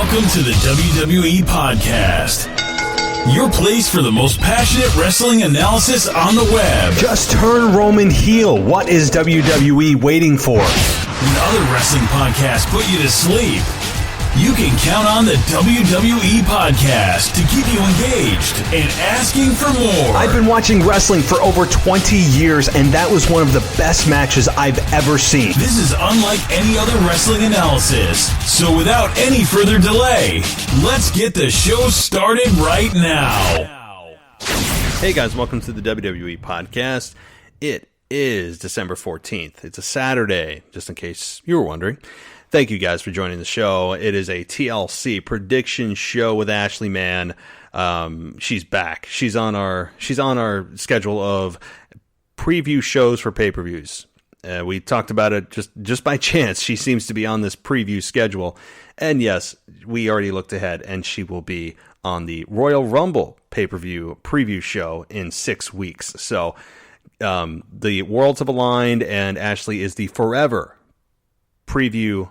Welcome to the WWE Podcast, your place for the most passionate wrestling analysis on the web. Just turn Roman heel. What is WWE waiting for? When other wrestling podcasts put you to sleep, you can count on the WWE Podcast to keep you engaged and asking for more. I've been watching wrestling for over 20 years, and that was one of the best matches I've ever seen. This is unlike any other wrestling analysis. So without any further delay, let's get the show started right now. Hey guys, welcome to the WWE Podcast. It is December 14th. It's a Saturday, just in case you were wondering. Thank you guys for joining the show. It is a TLC prediction show with Ashley Mann. She's back. She's on our schedule of preview shows for pay-per-views. We talked about it just by chance. She seems to be on this preview schedule. And yes, we already looked ahead, and she will be on the Royal Rumble pay-per-view preview show in 6 weeks. So the worlds have aligned, and Ashley is the forever pay-per-view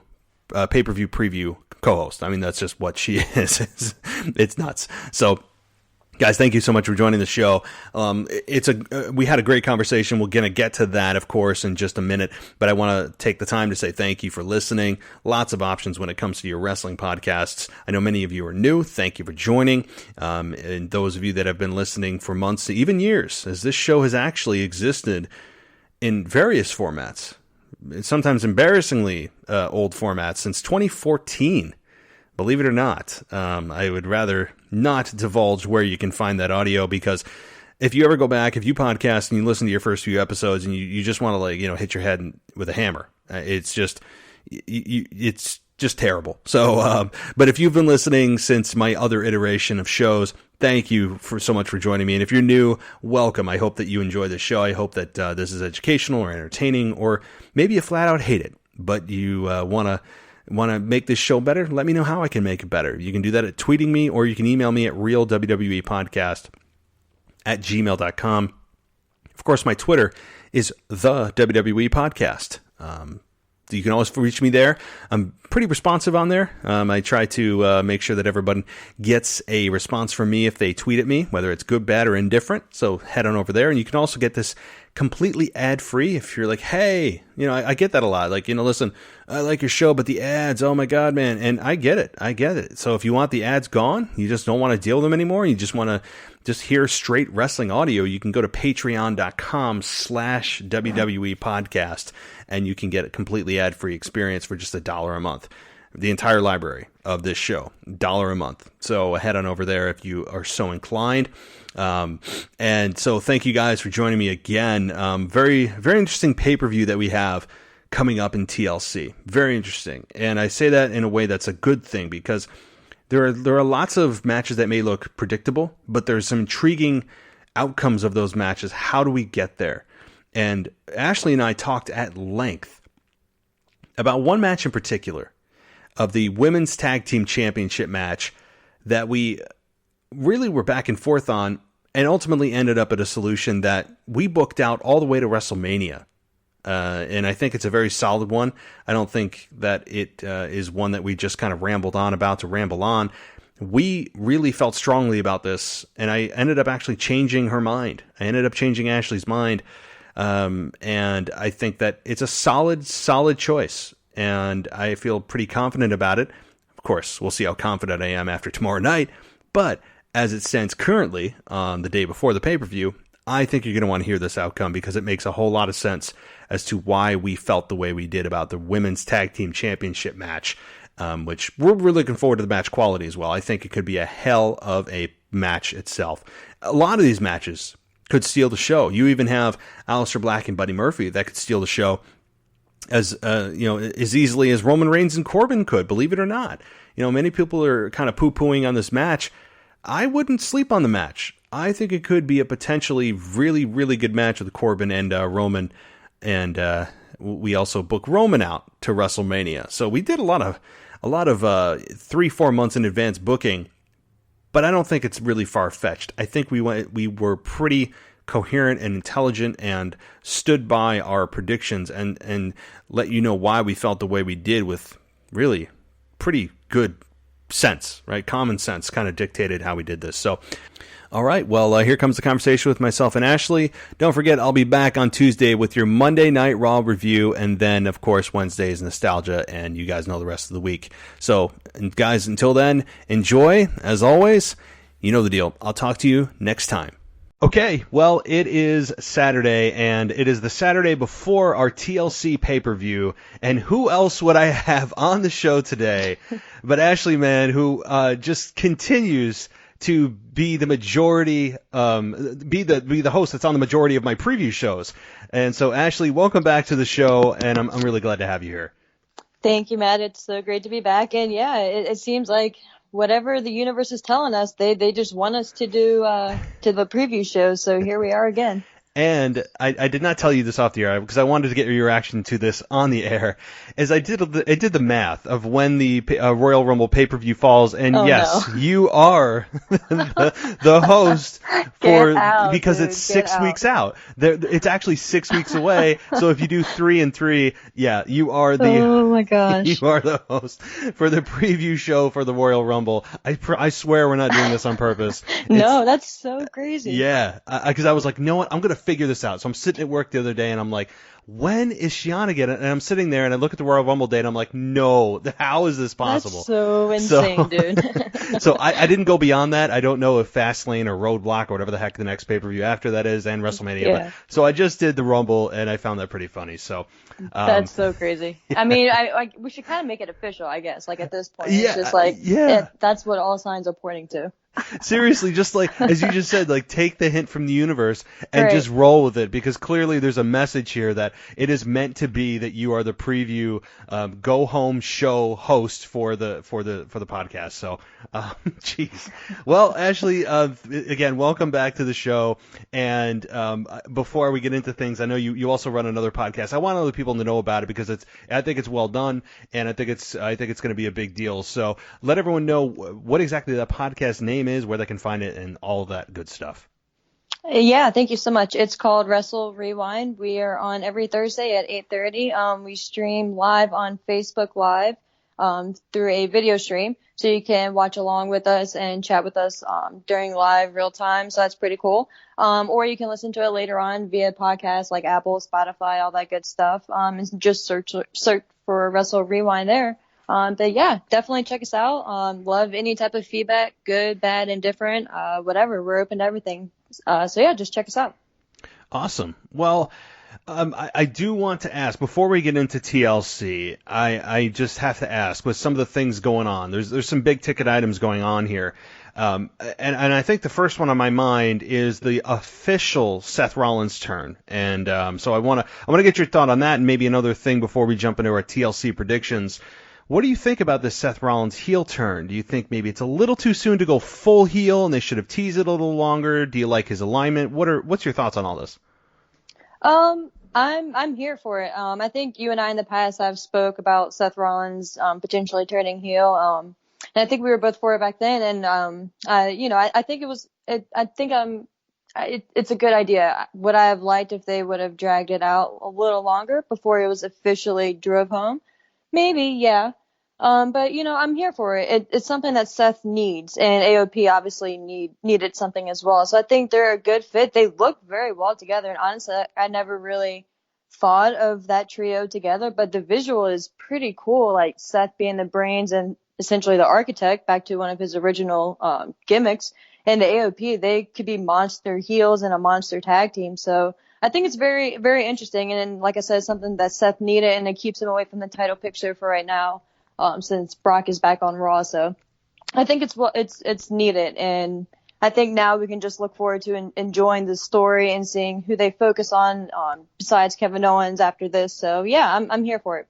preview co-host. I mean, that's just what she is. It's nuts. So, guys, thank you so much for joining the show. We had a great conversation. We're going to get to that, of course, in just a minute. But I want to take the time to say thank you for listening. Lots of options when it comes to your wrestling podcasts. I know many of you are new. Thank you for joining. And those of you that have been listening for months, even years, as this show has actually existed in various formats. Sometimes embarrassingly old formats since 2014. Believe it or not. I would rather not divulge where you can find that audio, because if you ever go back, if you podcast and you listen to your first few episodes and you just want to hit your head with a hammer, it's just terrible. So, but if you've been listening since my other iteration of shows, thank you so much for joining me. And if you're new, welcome. I hope that you enjoy the show. I hope that this is educational or entertaining, or maybe you flat out hate it, but you want to make this show better. Let me know how I can make it better. You can do that at tweeting me, or you can email me at realwwepodcast@gmail.com. Of course, my Twitter is the WWE Podcast. You can always reach me there. I'm pretty responsive on there. I try to make sure that everybody gets a response from me if they tweet at me, whether it's good, bad, or indifferent. So head on over there. And you can also get this completely ad-free if you're like, hey, I get that a lot. Listen, I like your show, but the ads, oh my God, man. And I get it. So if you want the ads gone, you just don't want to deal with them anymore, you just want to just hear straight wrestling audio, you can go to patreon.com/WWE podcast, and you can get a completely ad-free experience for just $1 a month. The entire library of this show, $1 a month. So head on over there if you are so inclined. And so thank you guys for joining me again. Very, very interesting pay-per-view that we have coming up in TLC. Very interesting. And I say that in a way that's a good thing, because there are lots of matches that may look predictable, but there's some intriguing outcomes of those matches. How do we get there? And Ashley and I talked at length about one match in particular, of the Women's Tag Team Championship match, that we really were back and forth on, and ultimately ended up at a solution that we booked out all the way to WrestleMania. And I think it's a very solid one. I don't think that it is one that we just kind of rambled on about to ramble on. We really felt strongly about this, and I ended up actually changing her mind. I ended up changing Ashley's mind. And I think that it's a solid choice, and I feel pretty confident about it. Of course, we'll see how confident I am after tomorrow night, but as it stands currently on the day before the pay-per-view, I think you're going to want to hear this outcome, because it makes a whole lot of sense as to why we felt the way we did about the Women's Tag Team Championship match, which we're really looking forward to the match quality as well. I think it could be a hell of a match itself. A lot of these matches could steal the show. You even have Aleister Black and Buddy Murphy that could steal the show as easily as Roman Reigns and Corbin could, believe it or not. Many people are kind of poo-pooing on this match. I wouldn't sleep on the match. I think it could be a potentially really, really good match with Corbin and Roman, and we also booked Roman out to WrestleMania. So we did a lot of 3-4 months in advance booking, but I don't think it's really far-fetched. I think we were pretty coherent and intelligent and stood by our predictions and let you know why we felt the way we did, with really pretty good sense, right? Common sense kind of dictated how we did this. So, all right, well, here comes the conversation with myself and Ashley. Don't forget, I'll be back on Tuesday with your Monday Night Raw review, and then, of course, Wednesday is nostalgia, and you guys know the rest of the week. So, guys, until then, enjoy, as always. You know the deal. I'll talk to you next time. Okay, well, it is Saturday, and it is the Saturday before our TLC pay-per-view, and who else would I have on the show today but Ashley Mann, who just continues to be the majority, be the host that's on the majority of my preview shows. And so, Ashley, welcome back to the show, and I'm really glad to have you here. Thank you, Matt. It's so great to be back. And yeah, it seems like whatever the universe is telling us, they just want us to do to the preview show. So here we are again. And I did not tell you this off the air because I wanted to get your reaction to this on the air. As I did the math of when the Royal Rumble pay-per-view falls, and you are the host because dude, it's 6 weeks out. It's actually 6 weeks away. So if you do 3 and 3, yeah, you are the oh my gosh, you are the host for the preview show for the Royal Rumble. I swear we're not doing this on purpose. No, that's so crazy. Yeah, because I was like, you know what, I'm gonna figure this out. So I'm sitting at work the other day and I'm like, when is she on again? And I'm sitting there and I look at the Royal Rumble date and I'm like, no, how is this possible? That's so insane, dude. So I didn't go beyond that. I don't know if Fastlane or Roadblock or whatever the heck the next pay-per-view after that is, and WrestleMania. Yeah. But, so I just did the Rumble and I found that pretty funny. So that's so crazy. I mean, we should kind of make it official, I guess. Like at this point, yeah, it's just like that's what all signs are pointing to. Seriously, just like, as you just said, like, take the hint from the universe and just roll with it, because clearly there's a message here that it is meant to be that you are the preview, go home show host for the podcast. So, jeez. Well, Ashley, again, welcome back to the show. And, before we get into things, I know you also run another podcast. I want other people to know about it because I think it's well done, and I think it's going to be a big deal. So let everyone know what exactly that podcast name is, where they can find it, and all that good stuff. Yeah, thank you so much. It's called Wrestle Rewind. We are on every Thursday at 8:30. We stream live on Facebook Live through a video stream, so you can watch along with us and chat with us during live real time. So that's pretty cool. Or you can listen to it later on via podcasts like Apple, Spotify, all that good stuff. And just search for Wrestle Rewind there. But yeah, definitely check us out. Love any type of feedback, good, bad, indifferent, whatever. We're open to everything. So yeah, just check us out. Awesome. Well, I do want to ask, before we get into TLC, I just have to ask, with some of the things going on, there's some big ticket items going on here. And I think the first one on my mind is the official Seth Rollins turn. And, so I want to get your thought on that, and maybe another thing before we jump into our TLC predictions. What do you think about this Seth Rollins heel turn? Do you think maybe it's a little too soon to go full heel and they should have teased it a little longer? Do you like his alignment? What's your thoughts on all this? I'm here for it. I think you and I in the past have spoke about Seth Rollins potentially turning heel. And I think we were both for it back then. And I think it's a good idea. Would I have liked if they would have dragged it out a little longer before it was officially drove home? Maybe, yeah. But I'm here for it. It's something that Seth needs, and AOP obviously needed something as well. So I think they're a good fit. They look very well together, and honestly, I never really thought of that trio together, but the visual is pretty cool. Like Seth being the brains and essentially the architect, back to one of his original gimmicks, and the AOP, they could be monster heels and a monster tag team. So I think it's very, very interesting. And like I said, something that Seth needed, and it keeps him away from the title picture for right now. Since Brock is back on Raw. So I think it's needed. And I think now we can just look forward to enjoying the story and seeing who they focus on besides Kevin Owens after this. So yeah, I'm here for it.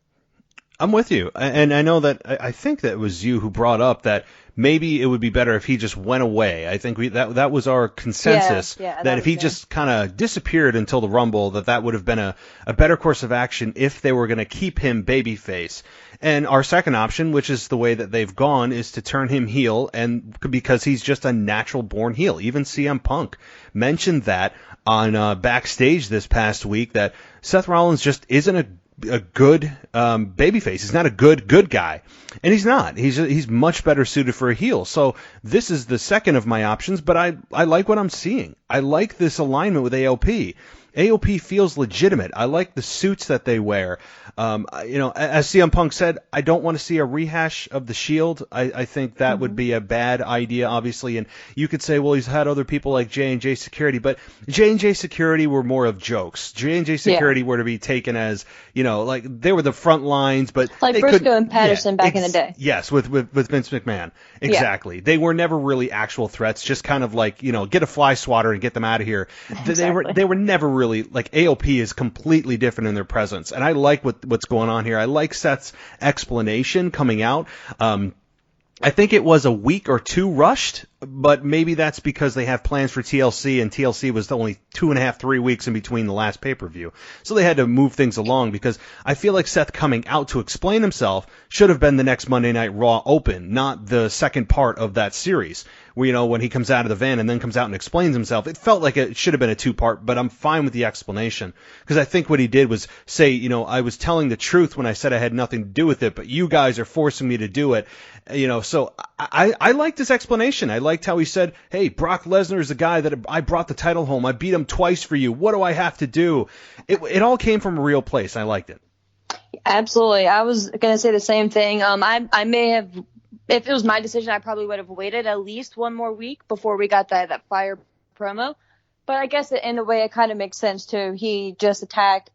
I'm with you. And I know that I think that it was you who brought up that maybe it would be better if he just went away. I think that was our consensus, that if he just kind of disappeared until the Rumble, that would have been a better course of action if they were going to keep him babyface. And our second option, which is the way that they've gone, is to turn him heel, and because he's just a natural born heel. Even CM Punk mentioned that on backstage this past week, that Seth Rollins just isn't a a good babyface. He's not a good guy, and he's not. He's much better suited for a heel. So this is the second of my options, but I like what I'm seeing. I like this alignment with AOP. AOP feels legitimate. I like the suits that they wear. As CM Punk said, I don't want to see a rehash of the Shield. I think that would be a bad idea, obviously. And you could say, well, he's had other people like J&J Security, but J&J Security were more of jokes. J&J Security were to be taken as, like they were the front lines, but like Briscoe and Patterson back in the day. Yes, with Vince McMahon. Exactly. Yeah. They were never really actual threats, just kind of like, get a fly swatter and get them out of here. Exactly. They were never really, like, AOP is completely different in their presence. And I like what's going on here. I like Seth's explanation coming out. I think it was a week or two rushed, but maybe that's because they have plans for TLC, and TLC was only 2.5, 3 weeks in between the last pay-per-view. So they had to move things along, because I feel like Seth coming out to explain himself should have been the next Monday Night Raw Open, not the second part of that series. Where, when he comes out of the van and then comes out and explains himself, it felt like it should have been a two-part, but I'm fine with the explanation. Because I think what he did was say, I was telling the truth when I said I had nothing to do with it, but you guys are forcing me to do it. So I liked his explanation. I liked how he said, hey, Brock Lesnar is the guy that I brought the title home. I beat him twice for you. What do I have to do? It all came from a real place. I liked it. Absolutely. I was going to say the same thing. I may have, if it was my decision, I probably would have waited at least one more week before we got that fire promo. But I guess in a way it kind of makes sense too. He just attacked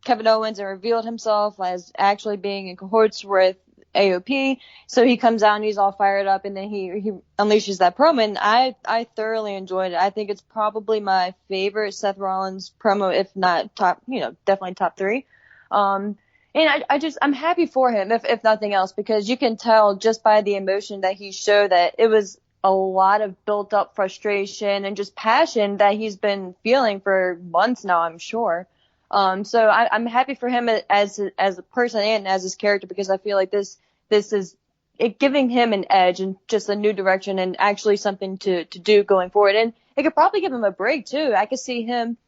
Kevin Owens and revealed himself as actually being in cohorts with AOP. So he comes out and he's all fired up, and then he unleashes that promo, and I thoroughly enjoyed it. I think it's probably my favorite Seth Rollins promo, if not top, definitely top 3. And I'm happy for him, if nothing else, because you can tell just by the emotion that he showed that it was a lot of built up frustration and just passion that he's been feeling for months now, I'm sure. So I'm happy for him as a person and as his character, because I feel like this is it giving him an edge and just a new direction and actually something to do going forward. And it could probably give him a break too. I could see him,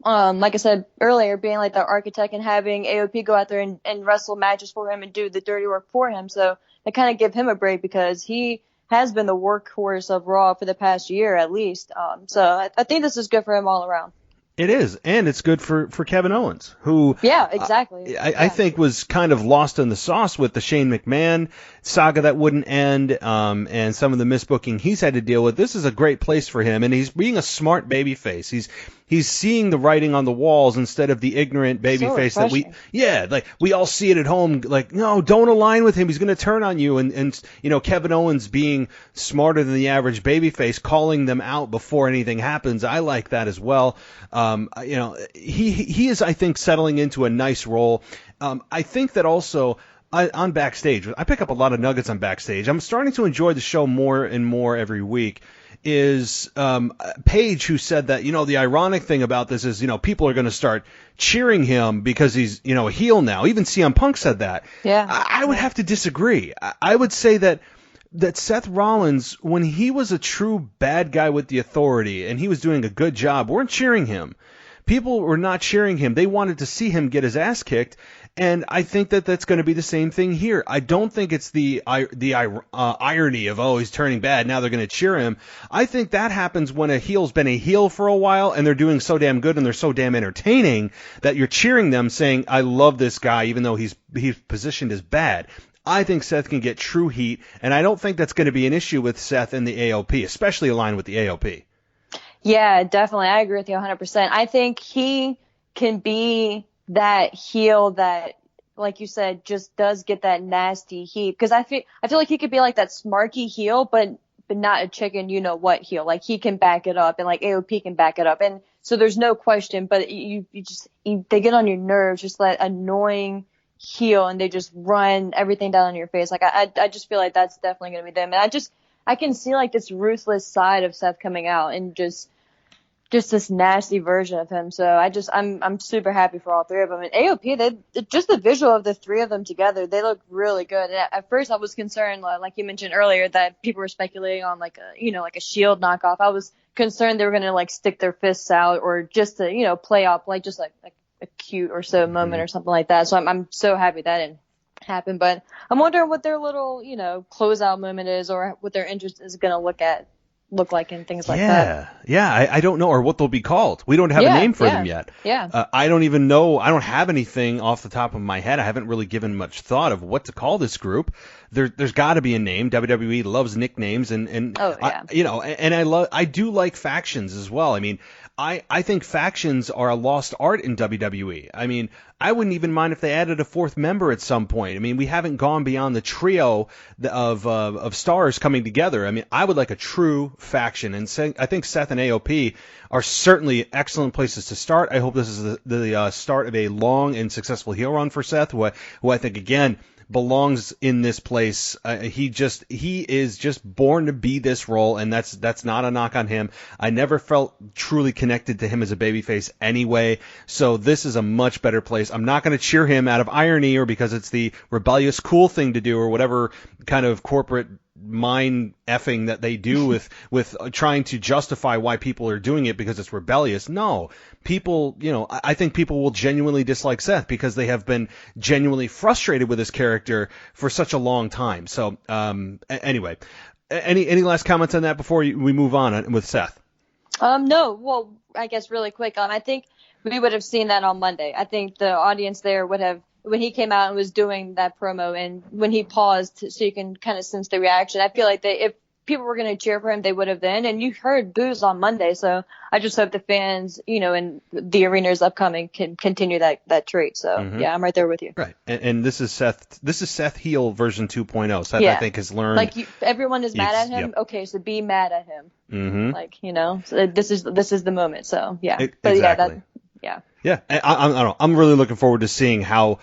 like I said earlier, being like the architect and having AOP go out there and wrestle matches for him and do the dirty work for him. So it kind of give him a break, because he has been the workhorse of Raw for the past year at least. So I think this is good for him all around. It is, and it's good for Kevin Owens, who exactly. I think was kind of lost in the sauce with the Shane McMahon saga that wouldn't end, and some of the misbooking he's had to deal with. This is a great place for him, and he's being a smart babyface. He's seeing the writing on the walls instead of the ignorant babyface that we all see it at home. Like, no, don't align with him. He's going to turn on you. And Kevin Owens being smarter than the average babyface, calling them out before anything happens. I like that as well. He is, I think, settling into a nice role. I think that also on Backstage, I pick up a lot of nuggets on Backstage. I'm starting to enjoy the show more and more every week. Is Paige, who said that, the ironic thing about this is, people are going to start cheering him because he's, a heel now. Even CM Punk said that. Yeah. I would have to disagree. I would say that Seth Rollins, when he was a true bad guy with the authority and he was doing a good job, weren't cheering him. People were not cheering him. They wanted to see him get his ass kicked. And I think that that's going to be the same thing here. I don't think it's the irony of, he's turning bad, now they're going to cheer him. I think that happens when a heel's been a heel for a while and they're doing so damn good and they're so damn entertaining that you're cheering them, saying, I love this guy, even though he's positioned as bad. I think Seth can get true heat, and I don't think that's going to be an issue with Seth and the AOP, especially aligned with the AOP. Yeah, definitely. I agree with you 100%. I think he can be that heel that, like you said, just does get that nasty heat. Because I feel like he could be like that smarky heel, but not a chicken, what heel. Like, he can back it up, and like AOP can back it up. And so there's no question, but they get on your nerves, just that annoying heel, and they just run everything down on your face. Like, I just feel like that's definitely going to be them. And I can see like this ruthless side of Seth coming out, and just this nasty version of him. So I'm super happy for all three of them. And AOP, just the visual of the three of them together, they look really good. And at first I was concerned, like you mentioned earlier, that people were speculating on like a Shield knockoff. I was concerned they were going to like stick their fists out, or just to, play up like a cute or so moment or something like that. So I'm so happy that didn't happen. But I'm wondering what their little, closeout moment is, or what their interest is going to look like and things like that. Yeah. I don't know, or what they'll be called. We don't have a name for them yet. Yeah. I don't even know. I don't have anything off the top of my head. I haven't really given much thought of what to call this group. There's got to be a name. WWE loves nicknames, and Oh, yeah. I do like factions as well. I mean, I think factions are a lost art in WWE. I mean, I wouldn't even mind if they added a fourth member at some point. I mean, we haven't gone beyond the trio of stars coming together. I mean, I would like a true faction, and I think Seth and AOP are certainly excellent places to start. I hope this is the start of a long and successful heel run for Seth, who I think, again, belongs in this place. He is just born to be this role, and that's not a knock on him. I never felt truly connected to him as a babyface anyway, so this is a much better place. I'm not going to cheer him out of irony or because it's the rebellious cool thing to do or whatever kind of corporate mind effing that they do with trying to justify why people are doing it because it's rebellious. No, people, I think people will genuinely dislike Seth because they have been genuinely frustrated with his character for such a long time. So, anyway, any last comments on that before we move on with Seth? No, well, I guess really quick, I think we would have seen that on Monday. I think the audience there would have, when he came out and was doing that promo, and when he paused so you can kind of sense the reaction, I feel like if people were going to cheer for him, they would have then. And you heard boos on Monday, so I just hope the fans, in the arenas upcoming can continue that trait. So yeah, I'm right there with you. Right, and this is Seth. This is Seth heel version 2.0. Seth, yeah. I think, has learned. Everyone is mad at him. Yep. Okay, so be mad at him. Mm-hmm. So this is the moment. So yeah, but exactly. Yeah. I don't know. I'm really looking forward to seeing how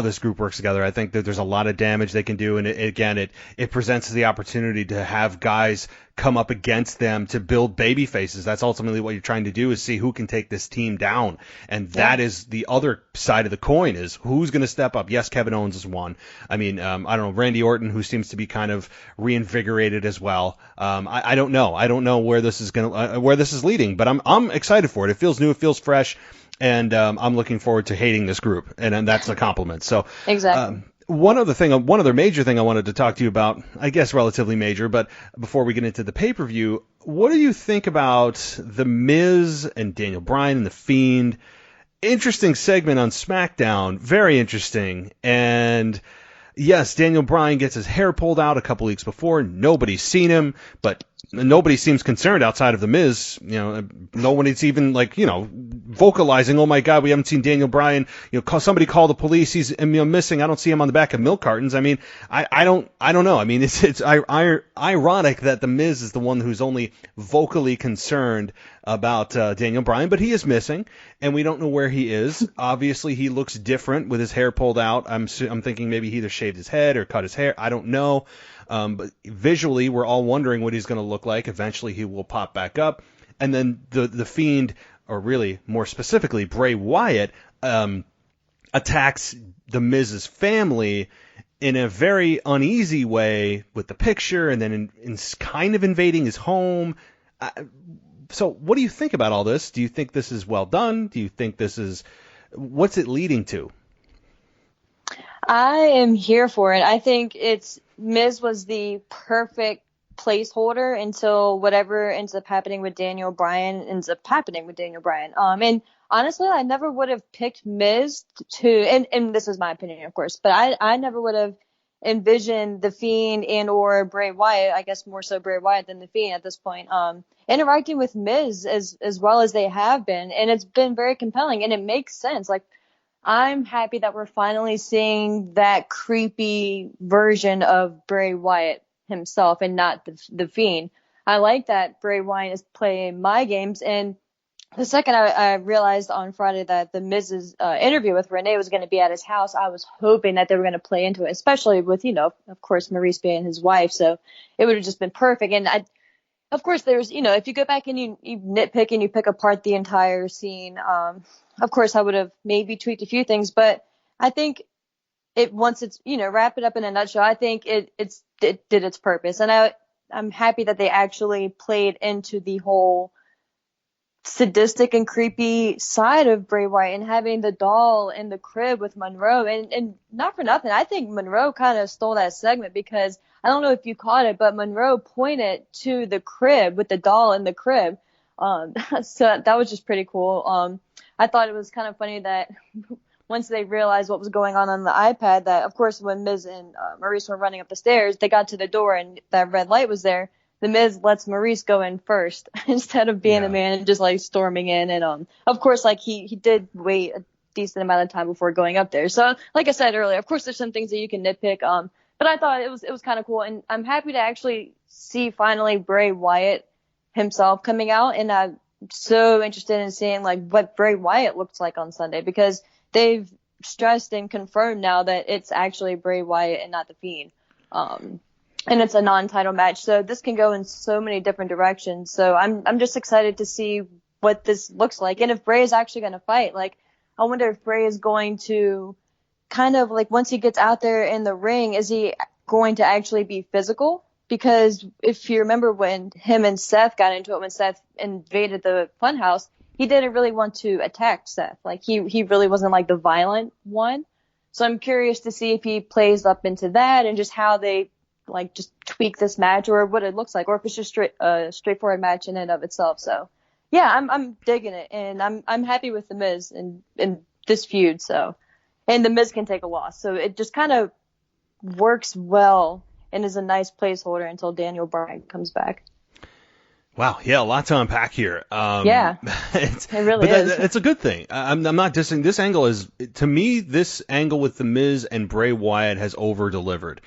this group works together. I think that there's a lot of damage they can do, and it presents the opportunity to have guys come up against them to build baby faces. That's ultimately what you're trying to do, is see who can take this team down, and that is the other side of the coin, is who's going to step up. Yes, Kevin Owens is one. I mean, I don't know, Randy Orton, who seems to be kind of reinvigorated as well. I don't know. I don't know where this is where this is leading, but I'm excited for it. It feels new. It feels fresh. And I'm looking forward to hating this group, and that's a compliment. So exactly. One other major thing I wanted to talk to you about, I guess relatively major, but before we get into the pay-per-view, what do you think about The Miz and Daniel Bryan and The Fiend? Interesting segment on SmackDown, very interesting. And yes, Daniel Bryan gets his hair pulled out a couple weeks before. Nobody's seen him, but nobody seems concerned outside of The Miz. Nobody's even vocalizing, "Oh my God, we haven't seen Daniel Bryan. Somebody call the police. He's missing. I don't see him on the back of milk cartons." I mean, I don't know. I mean, it's ironic that The Miz is the one who's only vocally concerned about Daniel Bryan, but he is missing, and we don't know where he is. Obviously, he looks different with his hair pulled out. I'm thinking maybe he either shaved his head or cut his hair. I don't know. But visually, we're all wondering what he's going to look like. Eventually, he will pop back up. And then the Fiend, or really more specifically, Bray Wyatt, attacks The Miz's family in a very uneasy way with the picture, and then in kind of invading his home. So what do you think about all this? Do you think this is well done? Do you think what's it leading to? I am here for it. I think Miz was the perfect placeholder until whatever ends up happening with Daniel Bryan ends up happening with Daniel Bryan. And honestly, I never would have picked Miz and this is my opinion, of course, but I never would have envisioned The Fiend and or Bray Wyatt, I guess more so Bray Wyatt than The Fiend at this point, interacting with Miz as well as they have been. And it's been very compelling, and it makes sense. I'm happy that we're finally seeing that creepy version of Bray Wyatt himself and not the Fiend. I like that Bray Wyatt is playing my games. And the second I realized on Friday that the Miz's interview with Renee was going to be at his house, I was hoping that they were going to play into it, especially with, of course, Maurice being his wife. So it would have just been perfect. And of course, there's, if you go back and you nitpick and you pick apart the entire scene, of course, I would have maybe tweaked a few things, but I think once it's, wrap it up in a nutshell, I think it did its purpose. And I'm happy that they actually played into the whole sadistic and creepy side of Bray Wyatt, and having the doll in the crib with Monroe. And not for nothing, I think Monroe kind of stole that segment, because I don't know if you caught it, but Monroe pointed to the crib with the doll in the crib. So that was just pretty cool. I thought it was kind of funny that once they realized what was going on the iPad, that of course when Miz and Maurice were running up the stairs, they got to the door and that red light was there. The Miz lets Maurice go in first instead of being the man and just like storming in. And of course, like he did wait a decent amount of time before going up there. So like I said earlier, of course there's some things that you can nitpick. But I thought it was kind of cool, and I'm happy to actually see finally Bray Wyatt himself coming out, and I'm so interested in seeing like what Bray Wyatt looks like on Sunday, because they've stressed and confirmed now that it's actually Bray Wyatt and not the Fiend. And it's a non-title match, so this can go in so many different directions. So I'm just excited to see what this looks like, and if Bray is actually going to fight. Like, I wonder if Bray is going to kind of like, once he gets out there in the ring, is he going to actually be physical? Because if you remember when him and Seth got into it, when Seth invaded the funhouse, he didn't really want to attack Seth. Like, he really wasn't like the violent one. So I'm curious to see if he plays up into that and just how they like just tweak this match, or what it looks like, or if it's just straightforward match in and of itself. So yeah, I'm digging it, and I'm happy with the Miz in this feud. So, and the Miz can take a loss, so it just kind of works well and is a nice placeholder until Daniel Bryan comes back. Wow, yeah, a lot to unpack here. It really is. It's a good thing. I'm not dissing. This angle is, to me, this angle with the Miz and Bray Wyatt has over-delivered.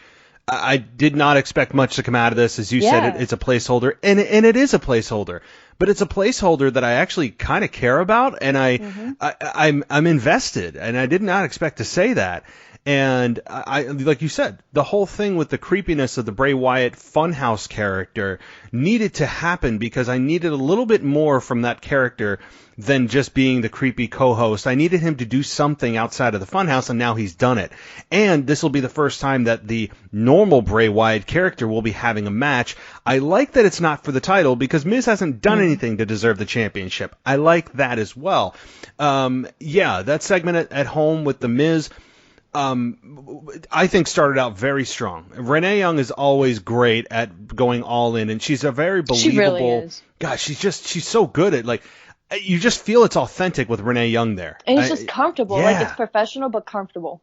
I did not expect much to come out of this. As you said, it's a placeholder, and it is a placeholder. But it's a placeholder that I actually kind of care about, and I'm invested, and I did not expect to say that. And I, like you said, the whole thing with the creepiness of the Bray Wyatt Funhouse character needed to happen, because I needed a little bit more from that character than just being the creepy co-host. I needed him to do something outside of the Funhouse, and now he's done it. And this will be the first time that the normal Bray Wyatt character will be having a match. I like that it's not for the title, because Miz hasn't done anything to deserve the championship. I like that as well. That segment at home with the Miz, I think started out very strong. Renee Young is always great at going all in, and she's a very believable. She really is. Gosh, she's so good at, like, you just feel it's authentic with Renee Young there. And it's just comfortable. Yeah. Like, it's professional but comfortable.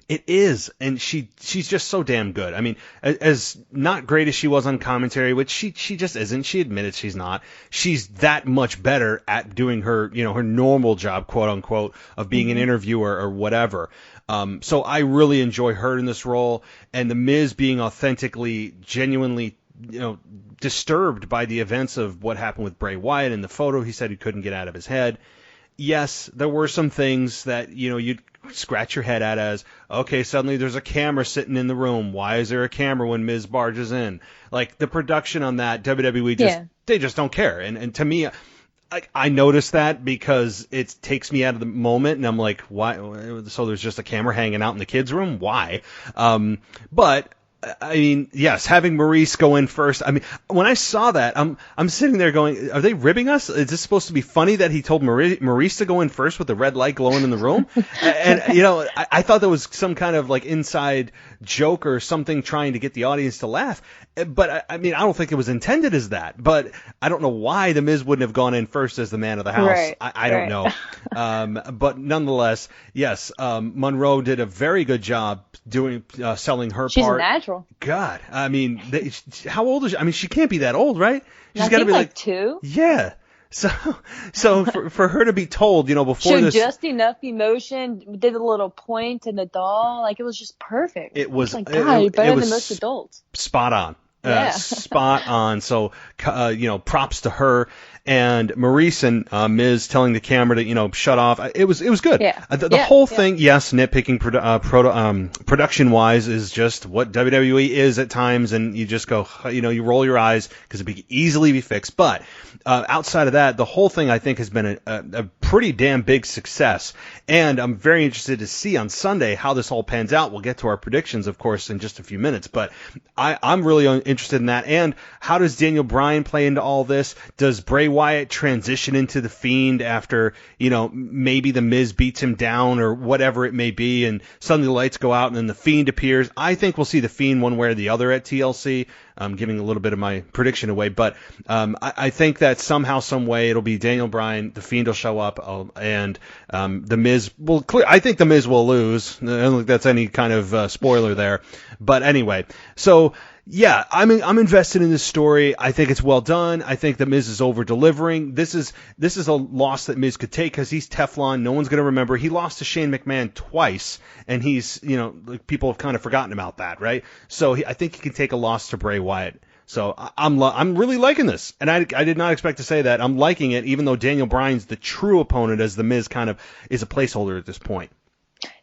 It is, and she's just so damn good. I mean, as not great as she was on commentary, which she just isn't. She admitted she's not. She's that much better at doing her, her normal job, quote unquote, of being an interviewer or whatever. So I really enjoy her in this role, and the Miz being authentically, genuinely, disturbed by the events of what happened with Bray Wyatt in the photo. He said he couldn't get out of his head. Yes, there were some things that, you'd scratch your head at as, okay, suddenly there's a camera sitting in the room. Why is there a camera when Miz barges in? Like, the production on that, WWE they just don't care. And to me, I noticed that because it takes me out of the moment, and I'm like, why? So there's just a camera hanging out in the kids' room? Why? But I mean, yes, having Maurice go in first. I mean, when I saw that, I'm sitting there going, are they ribbing us? Is this supposed to be funny that he told Maurice to go in first with the red light glowing in the room? And I thought that was some kind of like inside joke or something trying to get the audience to laugh. But I mean, I don't think it was intended as that. But I don't know why the Miz wouldn't have gone in first as the man of the house. Right, I don't know. But nonetheless, yes, Monroe did a very good job doing selling her She's part. She's natural. God, I mean, how old is she? I mean, she can't be that old, right? She's got to be like 2. Yeah. So for her to be told, before showed this, just enough emotion, did a little point in the doll, like it was just perfect. It was like, God, you're better than most adults. Spot on. Yeah. Spot on. So, props to her. And Maurice and Miz telling the camera to, shut off. It was good. Yeah. The whole thing, yes, nitpicking production-wise is just what WWE is at times, and you just go, you roll your eyes because it could easily be fixed. But outside of that, the whole thing, I think, has been a pretty damn big success. And I'm very interested to see on Sunday how this all pans out. We'll get to our predictions, of course, in just a few minutes. But I'm really interested in that. And how does Daniel Bryan play into all this? Does Bray Wyatt transition into the Fiend after, maybe the Miz beats him down or whatever it may be, and suddenly the lights go out and then the Fiend appears? I think we'll see the Fiend one way or the other at TLC. I'm giving a little bit of my prediction away, but I think that somehow, some way, it'll be Daniel Bryan, the Fiend will show up, and the Miz will I think the Miz will lose. I don't think that's any kind of spoiler there. But anyway, so yeah, I'm invested in this story. I think it's well done. I think the Miz is over delivering. This is a loss that Miz could take because he's Teflon. No one's going to remember. He lost to Shane McMahon twice, and he's people have kind of forgotten about that, right? So I think he can take a loss to Bray Wyatt. So I'm really liking this, and I did not expect to say that. I'm liking it, even though Daniel Bryan's the true opponent, as the Miz kind of is a placeholder at this point.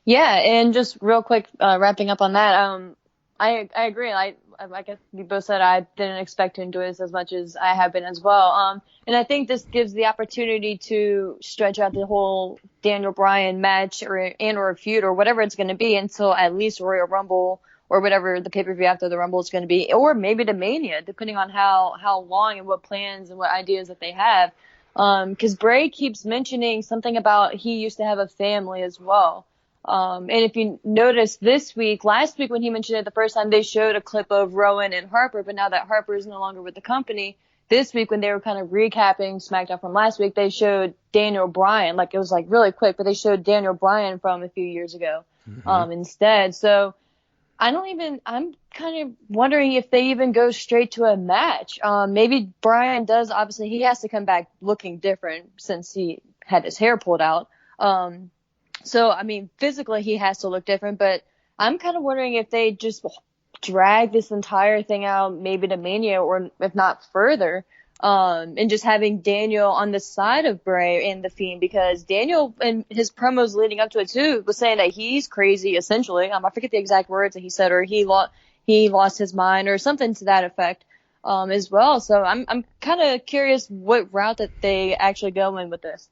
Yeah, and just real quick, wrapping up on that, I agree. I guess we both said I didn't expect to enjoy this as much as I have been as well. And I think this gives the opportunity to stretch out the whole Daniel Bryan match or a feud or whatever it's going to be until at least Royal Rumble or whatever the pay-per-view after the Rumble is going to be, or maybe to Mania, depending on how long and what plans and what ideas that they have. Because Bray keeps mentioning something about he used to have a family as well. And if you notice last week when he mentioned it the first time, they showed a clip of Rowan and Harper, but now that Harper is no longer with the company, this week when they were kind of recapping SmackDown from last week, they showed Daniel Bryan, it was really quick, but they showed Daniel Bryan from a few years ago, instead. So I'm kind of wondering if they even go straight to a match. Maybe Bryan does, obviously he has to come back looking different since he had his hair pulled out. So, I mean, physically he has to look different, but I'm kind of wondering if they just drag this entire thing out maybe to Mania or if not further, and just having Daniel on the side of Bray and The Fiend, because Daniel in his promos leading up to it too was saying that he's crazy essentially. I forget the exact words that he said, or he lost his mind or something to that effect, as well. So I'm kind of curious what route that they actually go in with this.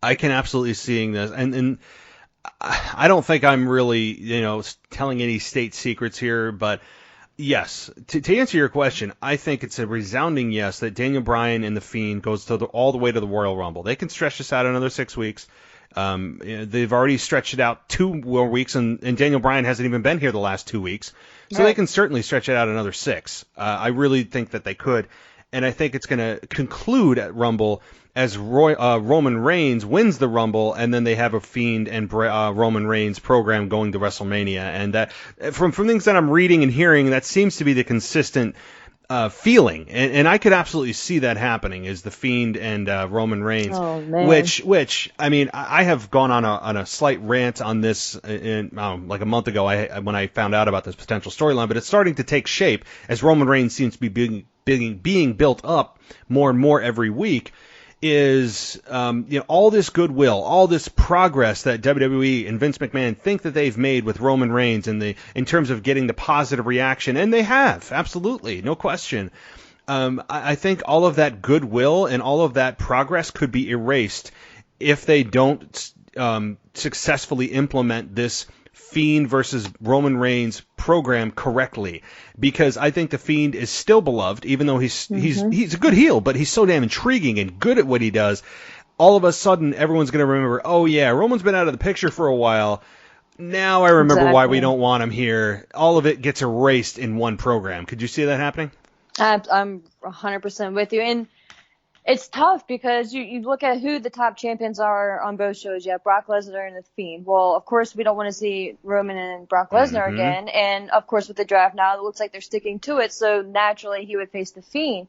I can absolutely seeing this, and I don't think I'm really, telling any state secrets here, but yes, to answer your question, I think it's a resounding yes that Daniel Bryan and The Fiend goes all the way to the Royal Rumble. They can stretch this out another 6 weeks. They've already stretched it out 2 more weeks, and Daniel Bryan hasn't even been here the last 2 weeks, so They can certainly stretch it out another 6. I really think that they could, and I think it's going to conclude at Rumble as Roman Reigns wins the Rumble, and then they have a Fiend and Roman Reigns program going to WrestleMania. And that, from things that I'm reading and hearing, that seems to be the consistent feeling. And I could absolutely see that happening, is the Fiend and Roman Reigns. Oh, man. Which I mean, I have gone on a slight rant on this like a month ago when I found out about this potential storyline, but it's starting to take shape as Roman Reigns seems to be being built up more and more every week. Is all this goodwill, all this progress that WWE and Vince McMahon think that they've made with Roman Reigns in terms of getting the positive reaction, and they have, absolutely, no question. I think all of that goodwill and all of that progress could be erased if they don't successfully implement this Fiend versus Roman Reigns program correctly, because I think the Fiend is still beloved, even though he's a good heel, but he's so damn intriguing and good at what he does. All of a sudden, everyone's going to remember, oh yeah, Roman's been out of the picture for a while. Now I remember why we don't want him here. All of it gets erased in one program. Could you see that happening? I'm 100% with you. And it's tough because you look at who the top champions are on both shows. You have Brock Lesnar and The Fiend. Well, of course, we don't want to see Roman and Brock Lesnar again. And, of course, with the draft now, it looks like they're sticking to it. So, naturally, he would face The Fiend.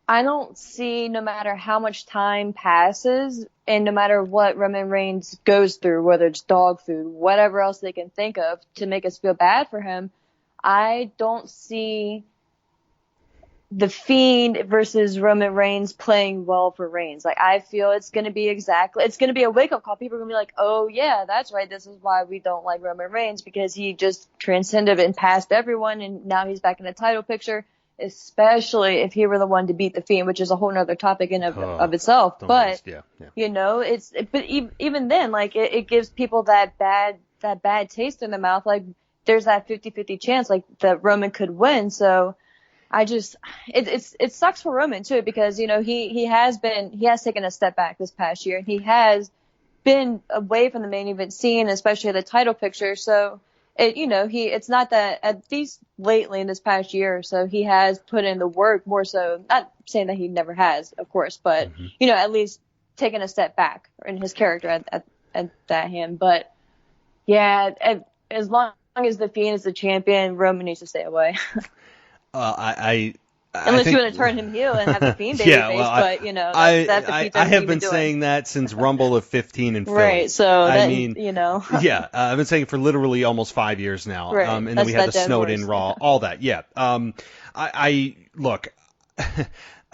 I don't see, no matter how much time passes and no matter what Roman Reigns goes through, whether it's dog food, whatever else they can think of to make us feel bad for him, I don't see The Fiend versus Roman Reigns playing well for Reigns. I feel it's going to be a wake-up call. People are going to be like, oh, yeah, that's right. This is why we don't like Roman Reigns, because he just transcended and passed everyone, and now he's back in the title picture, especially if he were the one to beat The Fiend, which is a whole nother topic in of itself. But, but even then, it gives people that bad taste in the mouth. there's that 50-50 chance like that Roman could win. So it sucks for Roman too, because, you know, he has taken a step back this past year, and he has been away from the main event scene, especially the title picture. So it's not that, at least lately in this past year or so, he has put in the work more so, not saying that he never has, of course, but, you know, at least taken a step back in his character at that hand. But yeah, as long as the Fiend is the champion, Roman needs to stay away. Unless you want to turn him heel and have the Fiend baby face, but, you know, that defeats I have been saying that since Rumble of 15 in Philly. Right, so I mean, you know. Yeah, I've been saying it for literally almost 5 years now. Right. And then we had the Snowden Raw, all that, yeah. Look,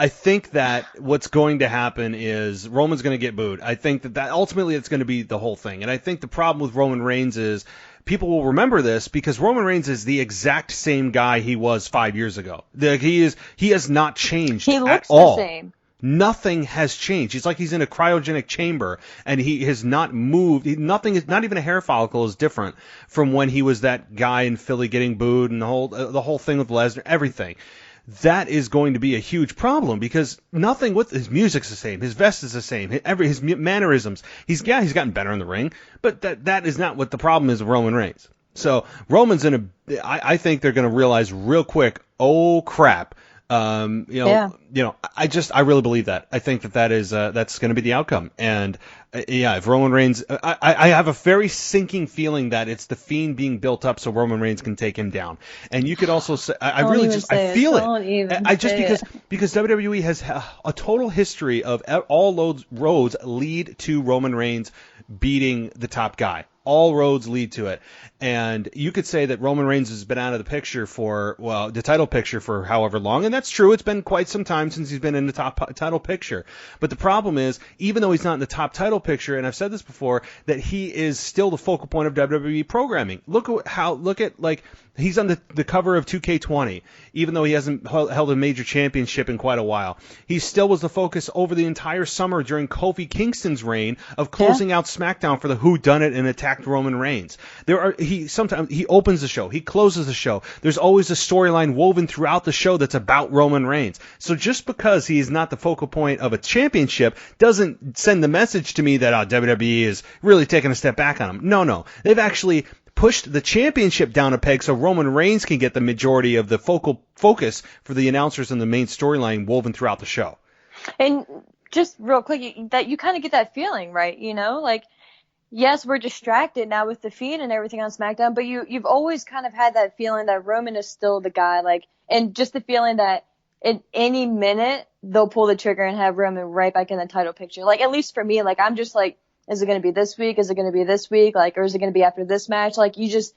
I think that what's going to happen is Roman's going to get booed. I think that ultimately it's going to be the whole thing. And I think the problem with Roman Reigns is people will remember this because Roman Reigns is the exact same guy he was 5 years ago. He has not changed at all. The same. Nothing has changed. It's like he's in a cryogenic chamber and he has not moved. Nothing is, not even a hair follicle is different from when he was that guy in Philly getting booed and the whole thing with Lesnar, everything. That is going to be a huge problem because nothing with his music's the same. His vest is the same. His mannerisms. He's gotten better in the ring, but that is not what the problem is with Roman Reigns. So Roman's I think they're going to realize real quick, oh crap. I really believe that. I think that's going to be the outcome. And if Roman Reigns, I have a very sinking feeling that it's the Fiend being built up so Roman Reigns can take him down. And you could also say, I feel it. Because WWE has a total history of all roads lead to Roman Reigns beating the top guy. All roads lead to it. And you could say that Roman Reigns has been out of the picture the title picture for however long, and that's true. It's been quite some time since he's been in the top title picture. But the problem is, even though he's not in the top title picture, and I've said this before, that he is still the focal point of WWE programming. Look at he's on the cover of 2K20, even though he hasn't held a major championship in quite a while. He still was the focus over the entire summer during Kofi Kingston's reign of closing out SmackDown for the Who Done It and attacked Roman Reigns. Sometimes he opens the show, he closes the show. There's always a storyline woven throughout the show that's about Roman Reigns. So just because he is not the focal point of a championship doesn't send the message to me that WWE is really taking a step back on him. No. They've actually pushed the championship down a peg so Roman Reigns can get the majority of the focus for the announcers and the main storyline woven throughout the show. And just real quick, that you kind of get that feeling, right? You know, like, yes, we're distracted now with the Fiend and everything on SmackDown, but you've always kind of had that feeling that Roman is still the guy, like, and just the feeling that in any minute they'll pull the trigger and have Roman right back in the title picture. Like, at least for me, like, I'm just like, is it going to be this week? Is it going to be this week? Like, or is it going to be after this match? Like, you just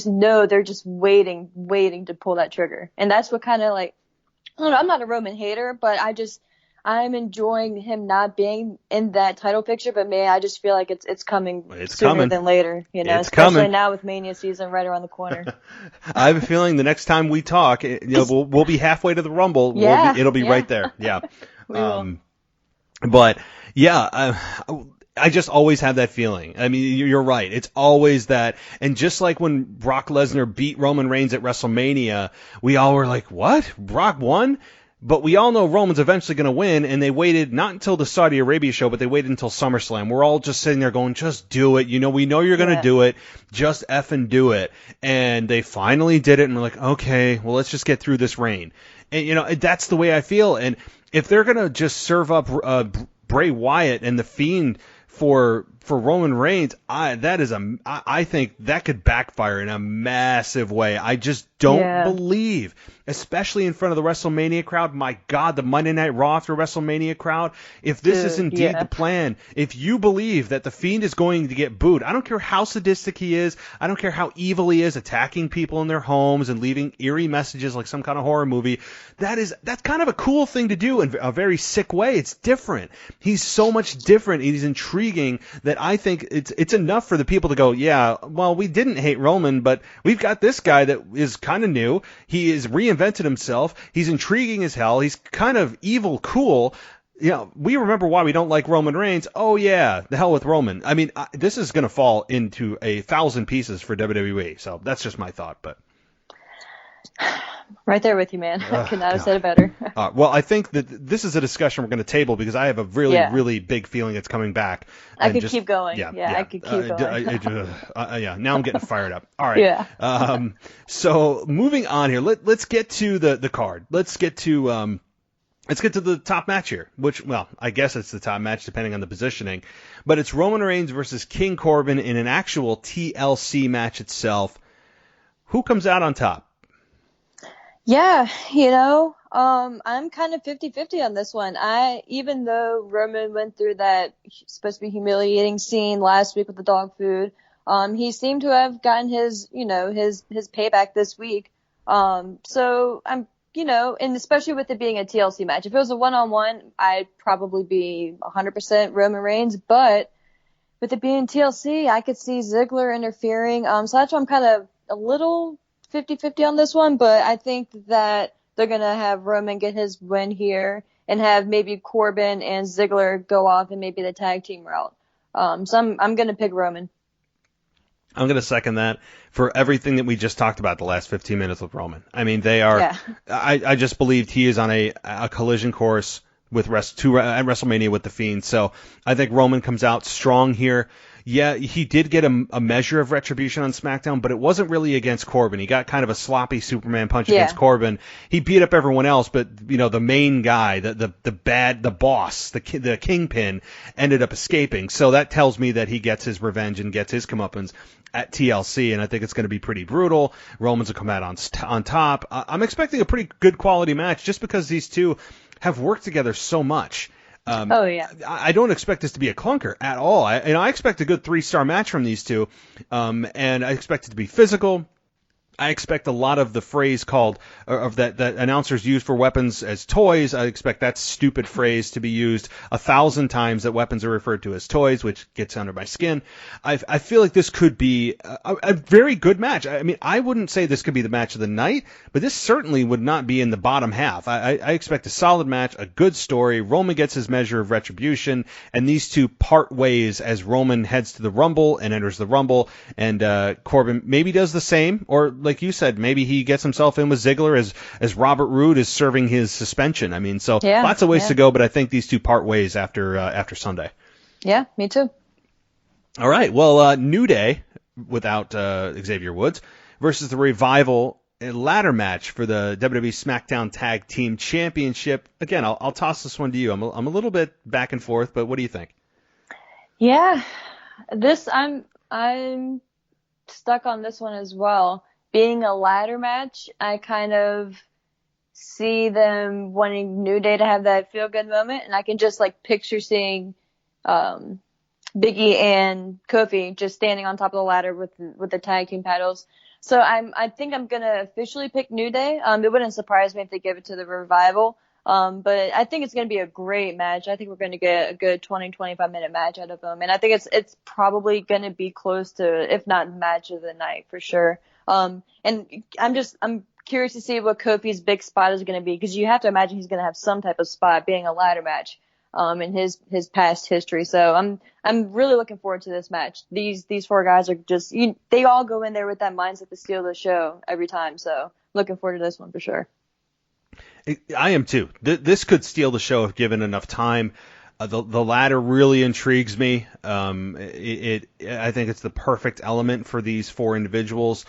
know they're just waiting to pull that trigger. And that's what kind of like, I don't know, I'm not a Roman hater, but I'm enjoying him not being in that title picture, but man, I just feel like it's coming sooner than later, you know, especially now with Mania season right around the corner. I have a feeling the next time we talk, we'll be halfway to the Rumble. Yeah, it'll be right there. Yeah. I just always have that feeling. I mean, you're right. It's always that. And just like when Brock Lesnar beat Roman Reigns at WrestleMania, we all were like, what? Brock won? But we all know Roman's eventually going to win, and they waited not until the Saudi Arabia show, but they waited until SummerSlam. We're all just sitting there going, just do it. You know, we know you're going to do it. Just effing do it. And they finally did it, and we're like, okay, well, let's just get through this reign. And, you know, that's the way I feel. And if they're going to just serve up Bray Wyatt and The Fiend for Roman Reigns, I think that could backfire in a massive way. I just don't believe, especially in front of the WrestleMania crowd. My God, the Monday Night Raw after WrestleMania crowd. If this is indeed the plan, if you believe that the Fiend is going to get booed, I don't care how sadistic he is, I don't care how evil he is, attacking people in their homes and leaving eerie messages like some kind of horror movie. That's kind of a cool thing to do in a very sick way. It's different. He's so much different. He's intriguing that I think it's enough for the people to go, yeah, well, we didn't hate Roman, but we've got this guy that is kind of new. He has reinvented himself. He's intriguing as hell. He's kind of evil cool. we remember why we don't like Roman Reigns. Oh, yeah, the hell with Roman. I mean, this is going to fall into 1,000 pieces for WWE. So that's just my thought. But right there with you, man. I could not have said it better. Well, I think that this is a discussion we're going to table because I have a really, really big feeling it's coming back. I could keep going. Yeah, I could keep going. Now I'm getting fired up. All right. Yeah. So moving on here, let's get to the card. Let's get to the top match here, which, well, I guess it's the top match depending on the positioning, but it's Roman Reigns versus King Corbin in an actual TLC match itself. Who comes out on top? Yeah, I'm kind of 50-50 on this one. Even though Roman went through that supposed to be humiliating scene last week with the dog food, he seemed to have gotten his payback this week. So I'm, and especially with it being a TLC match, if it was a one-on-one, I'd probably be 100% Roman Reigns, but with it being TLC, I could see Ziggler interfering. So that's why I'm kind of a little 50-50 on this one, but I think that they're going to have Roman get his win here and have maybe Corbin and Ziggler go off and maybe the tag team route. So I'm going to pick Roman. I'm going to second that for everything that we just talked about the last 15 minutes with Roman. I mean, they are. Yeah. I just believed he is on a collision course with at WrestleMania with the Fiend. So I think Roman comes out strong here. Yeah, he did get a measure of retribution on SmackDown, but it wasn't really against Corbin. He got kind of a sloppy Superman punch against Corbin. He beat up everyone else, but the main guy, the boss, the kingpin, ended up escaping. So that tells me that he gets his revenge and gets his comeuppance at TLC, and I think it's going to be pretty brutal. Roman's will come out on top. I'm expecting a pretty good quality match just because these two have worked together so much. I don't expect this to be a clunker at all. I expect a good 3-star match from these two, and I expect it to be physical. I expect a lot of the phrase that announcers use for weapons as toys. I expect that stupid phrase to be used 1,000 times, that weapons are referred to as toys, which gets under my skin. I feel like this could be a very good match. I mean, I wouldn't say this could be the match of the night, but this certainly would not be in the bottom half. I expect a solid match, a good story. Roman gets his measure of retribution, and these two part ways as Roman heads to the Rumble and enters the Rumble, and Corbin maybe does the same, or like you said, maybe he gets himself in with Ziggler as Robert Roode is serving his suspension. I mean, so lots of ways to go, but I think these two part ways after Sunday. Yeah, me too. All right, well, New Day without Xavier Woods versus the Revival, a ladder match for the WWE SmackDown Tag Team Championship. Again, I'll toss this one to you. I'm a little bit back and forth, but what do you think? Yeah, I'm stuck on this one as well. Being a ladder match, I kind of see them wanting New Day to have that feel-good moment, and I can just picture seeing Big E and Kofi just standing on top of the ladder with the tag team titles. So I think I'm gonna officially pick New Day. It wouldn't surprise me if they give it to the Revival. But I think it's going to be a great match. I think we're going to get a good 20-25 minute match out of them. And I think it's probably going to be close to, if not match of the night for sure. And I'm curious to see what Kofi's big spot is going to be, because you have to imagine he's going to have some type of spot being a ladder match, in his past history. So I'm really looking forward to this match. These 4 guys are just, they all go in there with that mindset to steal the show every time. So looking forward to this one for sure. I am too. This could steal the show if given enough time. The ladder really intrigues me. I think it's the perfect element for these 4 individuals.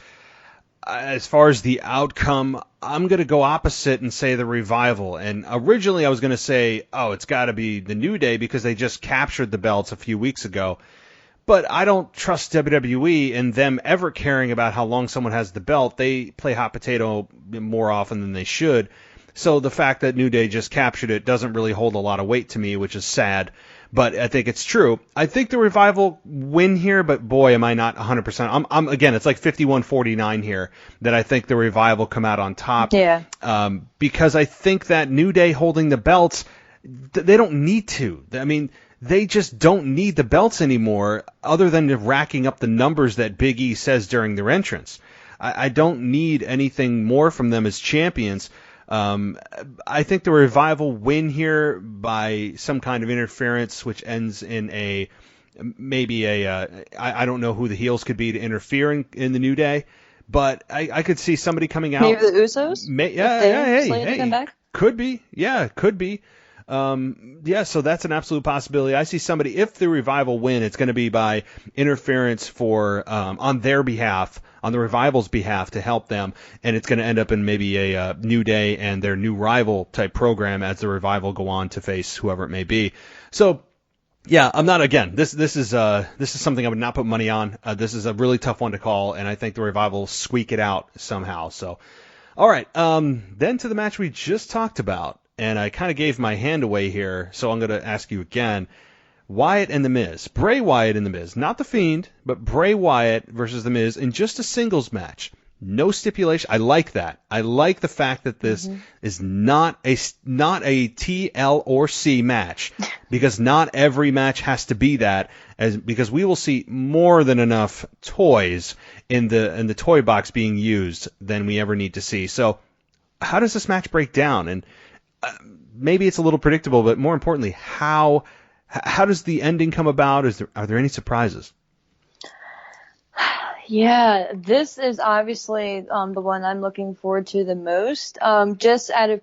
As far as the outcome, I'm going to go opposite and say the Revival. And originally I was going to say, it's got to be the New Day because they just captured the belts a few weeks ago. But I don't trust WWE and them ever caring about how long someone has the belt. They play hot potato more often than they should. So the fact that New Day just captured it doesn't really hold a lot of weight to me, which is sad. But I think it's true. I think the Revival win here, but boy, am I not 100%. I'm again, it's like 51-49 here that I think the Revival come out on top. Yeah. Because I think that New Day holding the belts, they don't need to. I mean, they just don't need the belts anymore, other than racking up the numbers that Big E says during their entrance. I don't need anything more from them as champions. I think the Revival win here by some kind of interference, which ends in I don't know who the heels could be to interfere in the New Day, but I could see somebody coming out. Maybe the Usos? Hey, back? Could be. Yeah, could be. So that's an absolute possibility. I see somebody, if the Revival win, it's going to be by interference on their behalf, on the Revival's behalf, to help them, and it's going to end up in maybe a New Day and their new rival type program as the Revival go on to face whoever it may be. So, yeah, I'm not, again, this is something I would not put money on. This is a really tough one to call, and I think the Revival squeak it out somehow. So, all right, then to the match we just talked about. And I kind of gave my hand away here, so I'm going to ask you again. Wyatt and The Miz. Bray Wyatt and The Miz. Not The Fiend, but Bray Wyatt versus The Miz in just a singles match. No stipulation. I like that. I like the fact that this is not a TLC match, because not every match has to be that, because we will see more than enough toys in the toy box being used than we ever need to see. So how does this match break down? And maybe it's a little predictable, but more importantly, how does the ending come about? Are there any surprises? Yeah, this is obviously the one I'm looking forward to the most. Just out of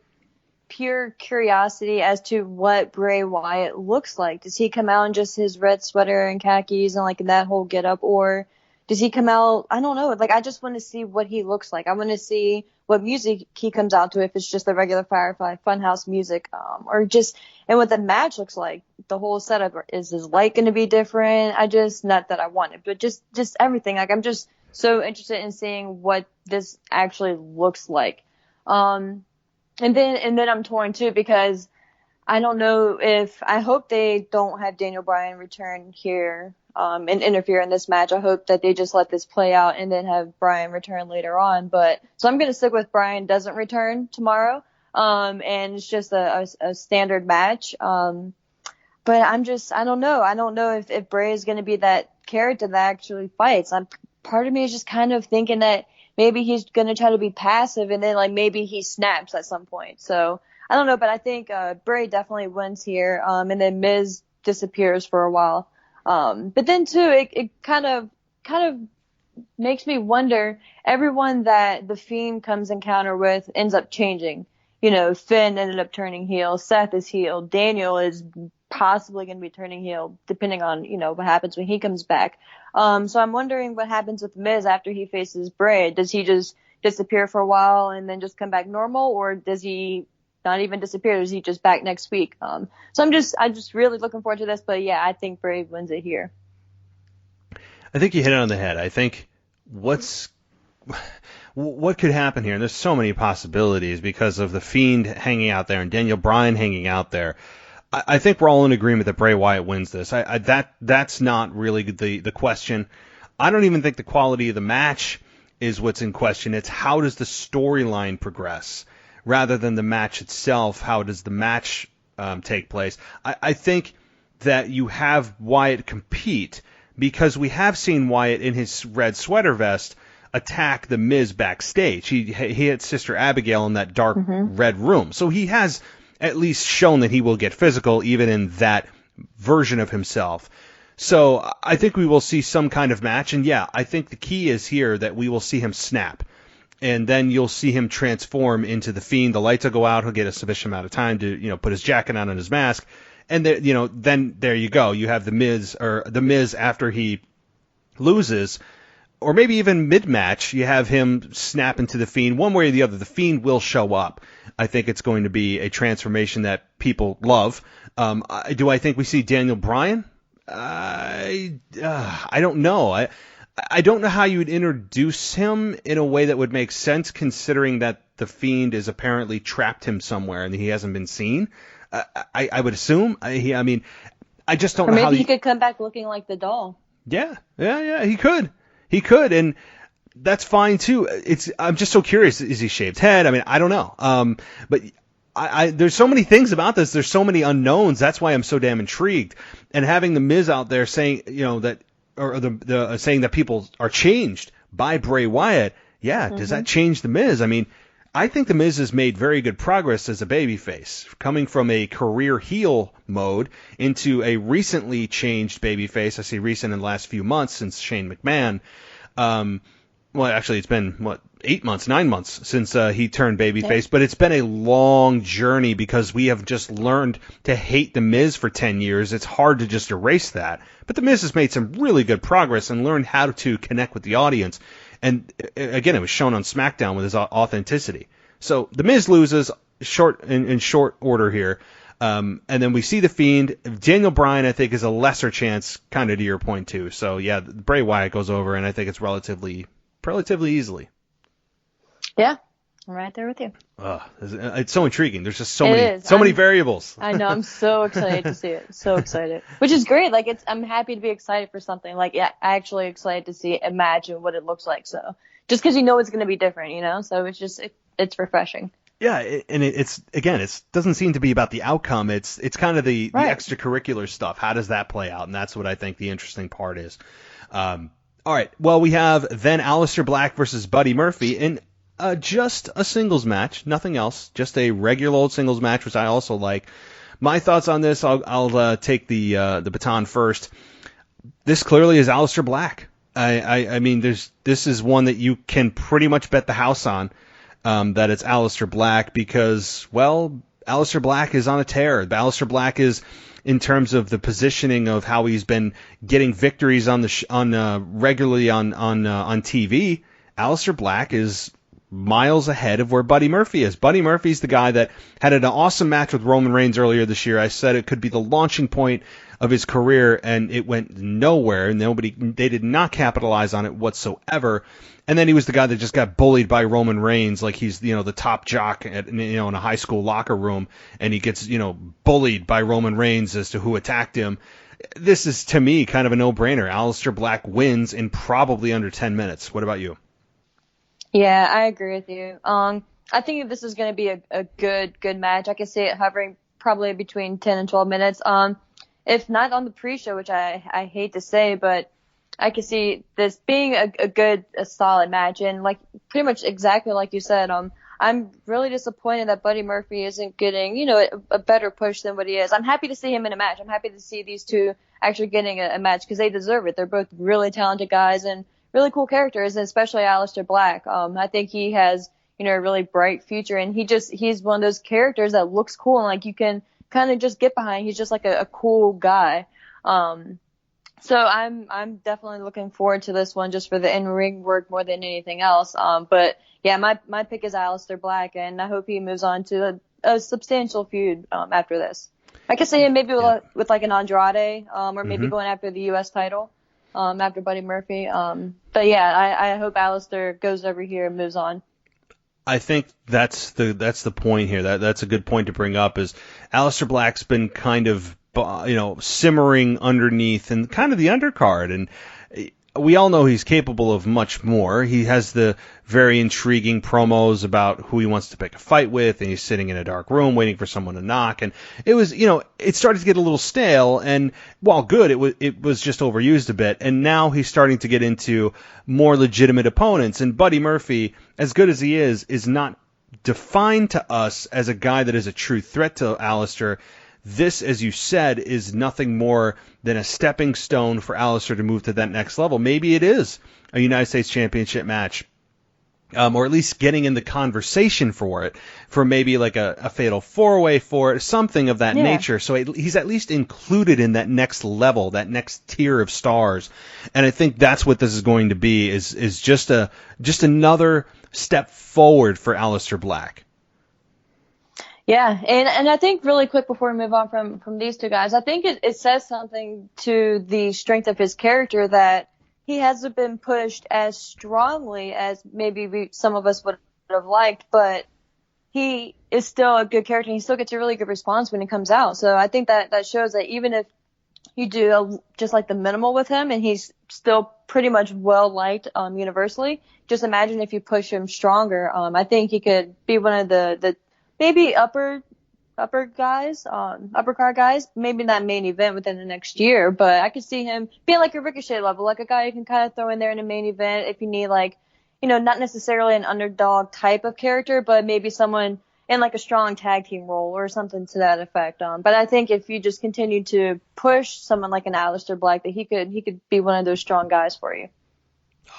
pure curiosity as to what Bray Wyatt looks like. Does he come out in just his red sweater and khakis and like that whole getup, or does he come out? I don't know. Like, I just want to see what he looks like. I want to see what music he comes out to, if it's just the regular Firefly Funhouse music, and what the match looks like. The whole setup, is his light going to be different? Not that I want it, but just everything. Like, I'm just so interested in seeing what this actually looks like. And then I'm torn too, because I don't know I hope they don't have Daniel Bryan return here and interfere in this match. I hope that they just let this play out and then have Bryan return later on. So I'm going to stick with Bryan doesn't return tomorrow. And it's just a standard match. But I don't know. I don't know if Bray is going to be that character that actually fights. Part of me is just kind of thinking that maybe he's going to try to be passive, and then like maybe he snaps at some point. So I don't know, but I think Bray definitely wins here. And then Miz disappears for a while. But then too, it kind of makes me wonder, everyone that the Fiend comes encounter with ends up changing. You know, Finn ended up turning heel, Seth is heel, Daniel is possibly going to be turning heel, depending on, what happens when he comes back. So I'm wondering what happens with Miz after he faces Bray. Does he just disappear for a while and then just come back normal, or does he not even disappear? Is he just back next week? So I'm just really looking forward to this, but yeah, I think Bray wins it here. I think you hit it on the head. I think what could happen here, and there's so many possibilities because of the Fiend hanging out there and Daniel Bryan hanging out there. I think we're all in agreement that Bray Wyatt wins this. That's not really the question. I don't even think the quality of the match is what's in question. It's how does the storyline progress rather than the match itself. How does the match take place? I think that you have Wyatt compete, because we have seen Wyatt in his red sweater vest attack the Miz backstage. He hit Sister Abigail in that dark red room. So he has at least shown that he will get physical even in that version of himself. So I think we will see some kind of match. And yeah, I think the key is here that we will see him snap. And then you'll see him transform into the Fiend. The lights will go out. He'll get a sufficient amount of time to, put his jacket on and his mask. And then there you go. You have the Miz after he loses, or maybe even mid-match, you have him snap into the Fiend. One way or the other, the Fiend will show up. I think it's going to be a transformation that people love. Do I think we see Daniel Bryan? I don't know. I don't know how you would introduce him in a way that would make sense, considering that the Fiend is apparently trapped him somewhere and he hasn't been seen. I would assume. I just don't know how. Maybe he could come back looking like the doll. Yeah, he could. He could, and that's fine too. I'm just so curious. Is he shaved head? I don't know. But there's so many things about this. There's so many unknowns. That's why I'm so damn intrigued. And having the Miz out there saying, that, or saying that people are changed by Bray Wyatt. Yeah, does that change the Miz? I think The Miz has made very good progress as a babyface, coming from a career heel mode into a recently changed babyface. I say recent in the last few months since Shane McMahon. Well, actually, it's been, 8 months, 9 months since he turned babyface, but it's been a long journey because we have just learned to hate The Miz for 10 years. It's hard to just erase that. But The Miz has made some really good progress and learned how to connect with the audience. And again, it was shown on SmackDown with his authenticity. So The Miz loses in short order here. And then we see The Fiend. Daniel Bryan, I think, is a lesser chance, kind of to your point, too. So, yeah, Bray Wyatt goes over, and I think it's relatively easily. Yeah, I'm right there with you. It's so intriguing. There's just so many variables. I know. I'm so excited to see it. So excited, which is great. Like, I'm happy to be excited for something. Like, yeah, actually excited to see it. Imagine what it looks like. So just because it's going to be different, So it's refreshing. Yeah, and it doesn't seem to be about the outcome. It's kind of the extracurricular stuff. How does that play out? And that's what I think the interesting part is. All right. Well, we have then Aleister Black versus Buddy Murphy in just a singles match, nothing else, just a regular old singles match, which I also like. My thoughts on this, I'll take the baton first. This clearly is Aleister Black. I mean, this is one that you can pretty much bet the house on, that it's Aleister Black because, well, Aleister Black is on a tear. Aleister Black is, in terms of the positioning of how he's been getting victories regularly on TV, Aleister Black is miles ahead of where Buddy Murphy is. Buddy Murphy's the guy that had an awesome match with Roman Reigns earlier this year. I said it could be the launching point of his career, and it went nowhere, and they did not capitalize on it whatsoever. And then he was the guy that just got bullied by Roman Reigns, like he's, the top jock in a high school locker room, and he gets, bullied by Roman Reigns as to who attacked him. This is, to me, kind of a no-brainer. Aleister Black wins in probably under 10 minutes. What about you? Yeah, I agree with you. I think this is going to be a good match. I can see it hovering probably between 10 and 12 minutes. If not on the pre-show, which I hate to say, but I can see this being a solid match. And like pretty much exactly like you said, I'm really disappointed that Buddy Murphy isn't getting, a better push than what he is. I'm happy to see him in a match. I'm happy to see these two actually getting a match because they deserve it. They're both really talented guys and really cool characters, and especially Aleister Black. I think he has, a really bright future, and he's one of those characters that looks cool and like you can kind of just get behind. He's just like a cool guy. So I'm definitely looking forward to this one just for the in-ring work more than anything else. But yeah, my pick is Aleister Black, and I hope he moves on to a substantial feud after this. I could see him maybe with like an Andrade, or maybe going after the U.S. title after Buddy Murphy. But yeah, I hope Aleister goes over here and moves on. I think that's the point here. That's a good point to bring up. Is Aleister Black's been kind of simmering underneath and kind of the undercard, and we all know he's capable of much more. He has the very intriguing promos about who he wants to pick a fight with, and he's sitting in a dark room waiting for someone to knock. And it was, it started to get a little stale, and while good, it was just overused a bit. And now he's starting to get into more legitimate opponents. And Buddy Murphy, as good as he is not defined to us as a guy that is a true threat to Aleister. This, as you said, is nothing more than a stepping stone for Aleister to move to that next level. Maybe it is a United States Championship match, or at least getting in the conversation for it, for maybe like a fatal four-way for it, something of that nature. So he's at least included in that next level, that next tier of stars. And I think that's what this is going to be, is just another step forward for Aleister Black. Yeah, and I think really quick before we move on from these two guys, I think it says something to the strength of his character that he hasn't been pushed as strongly as maybe some of us would have liked, but he is still a good character and he still gets a really good response when he comes out. So I think that shows that even if you do just like the minimal with him and he's still pretty much well liked universally, just imagine if you push him stronger. I think he could be one of the maybe upper guys, upper card guys, maybe not main event within the next year, but I could see him being like a Ricochet level, like a guy you can kind of throw in there in a main event if you need like, not necessarily an underdog type of character, but maybe someone in like a strong tag team role or something to that effect. But I think if you just continue to push someone like an Aleister Black, that he could be one of those strong guys for you.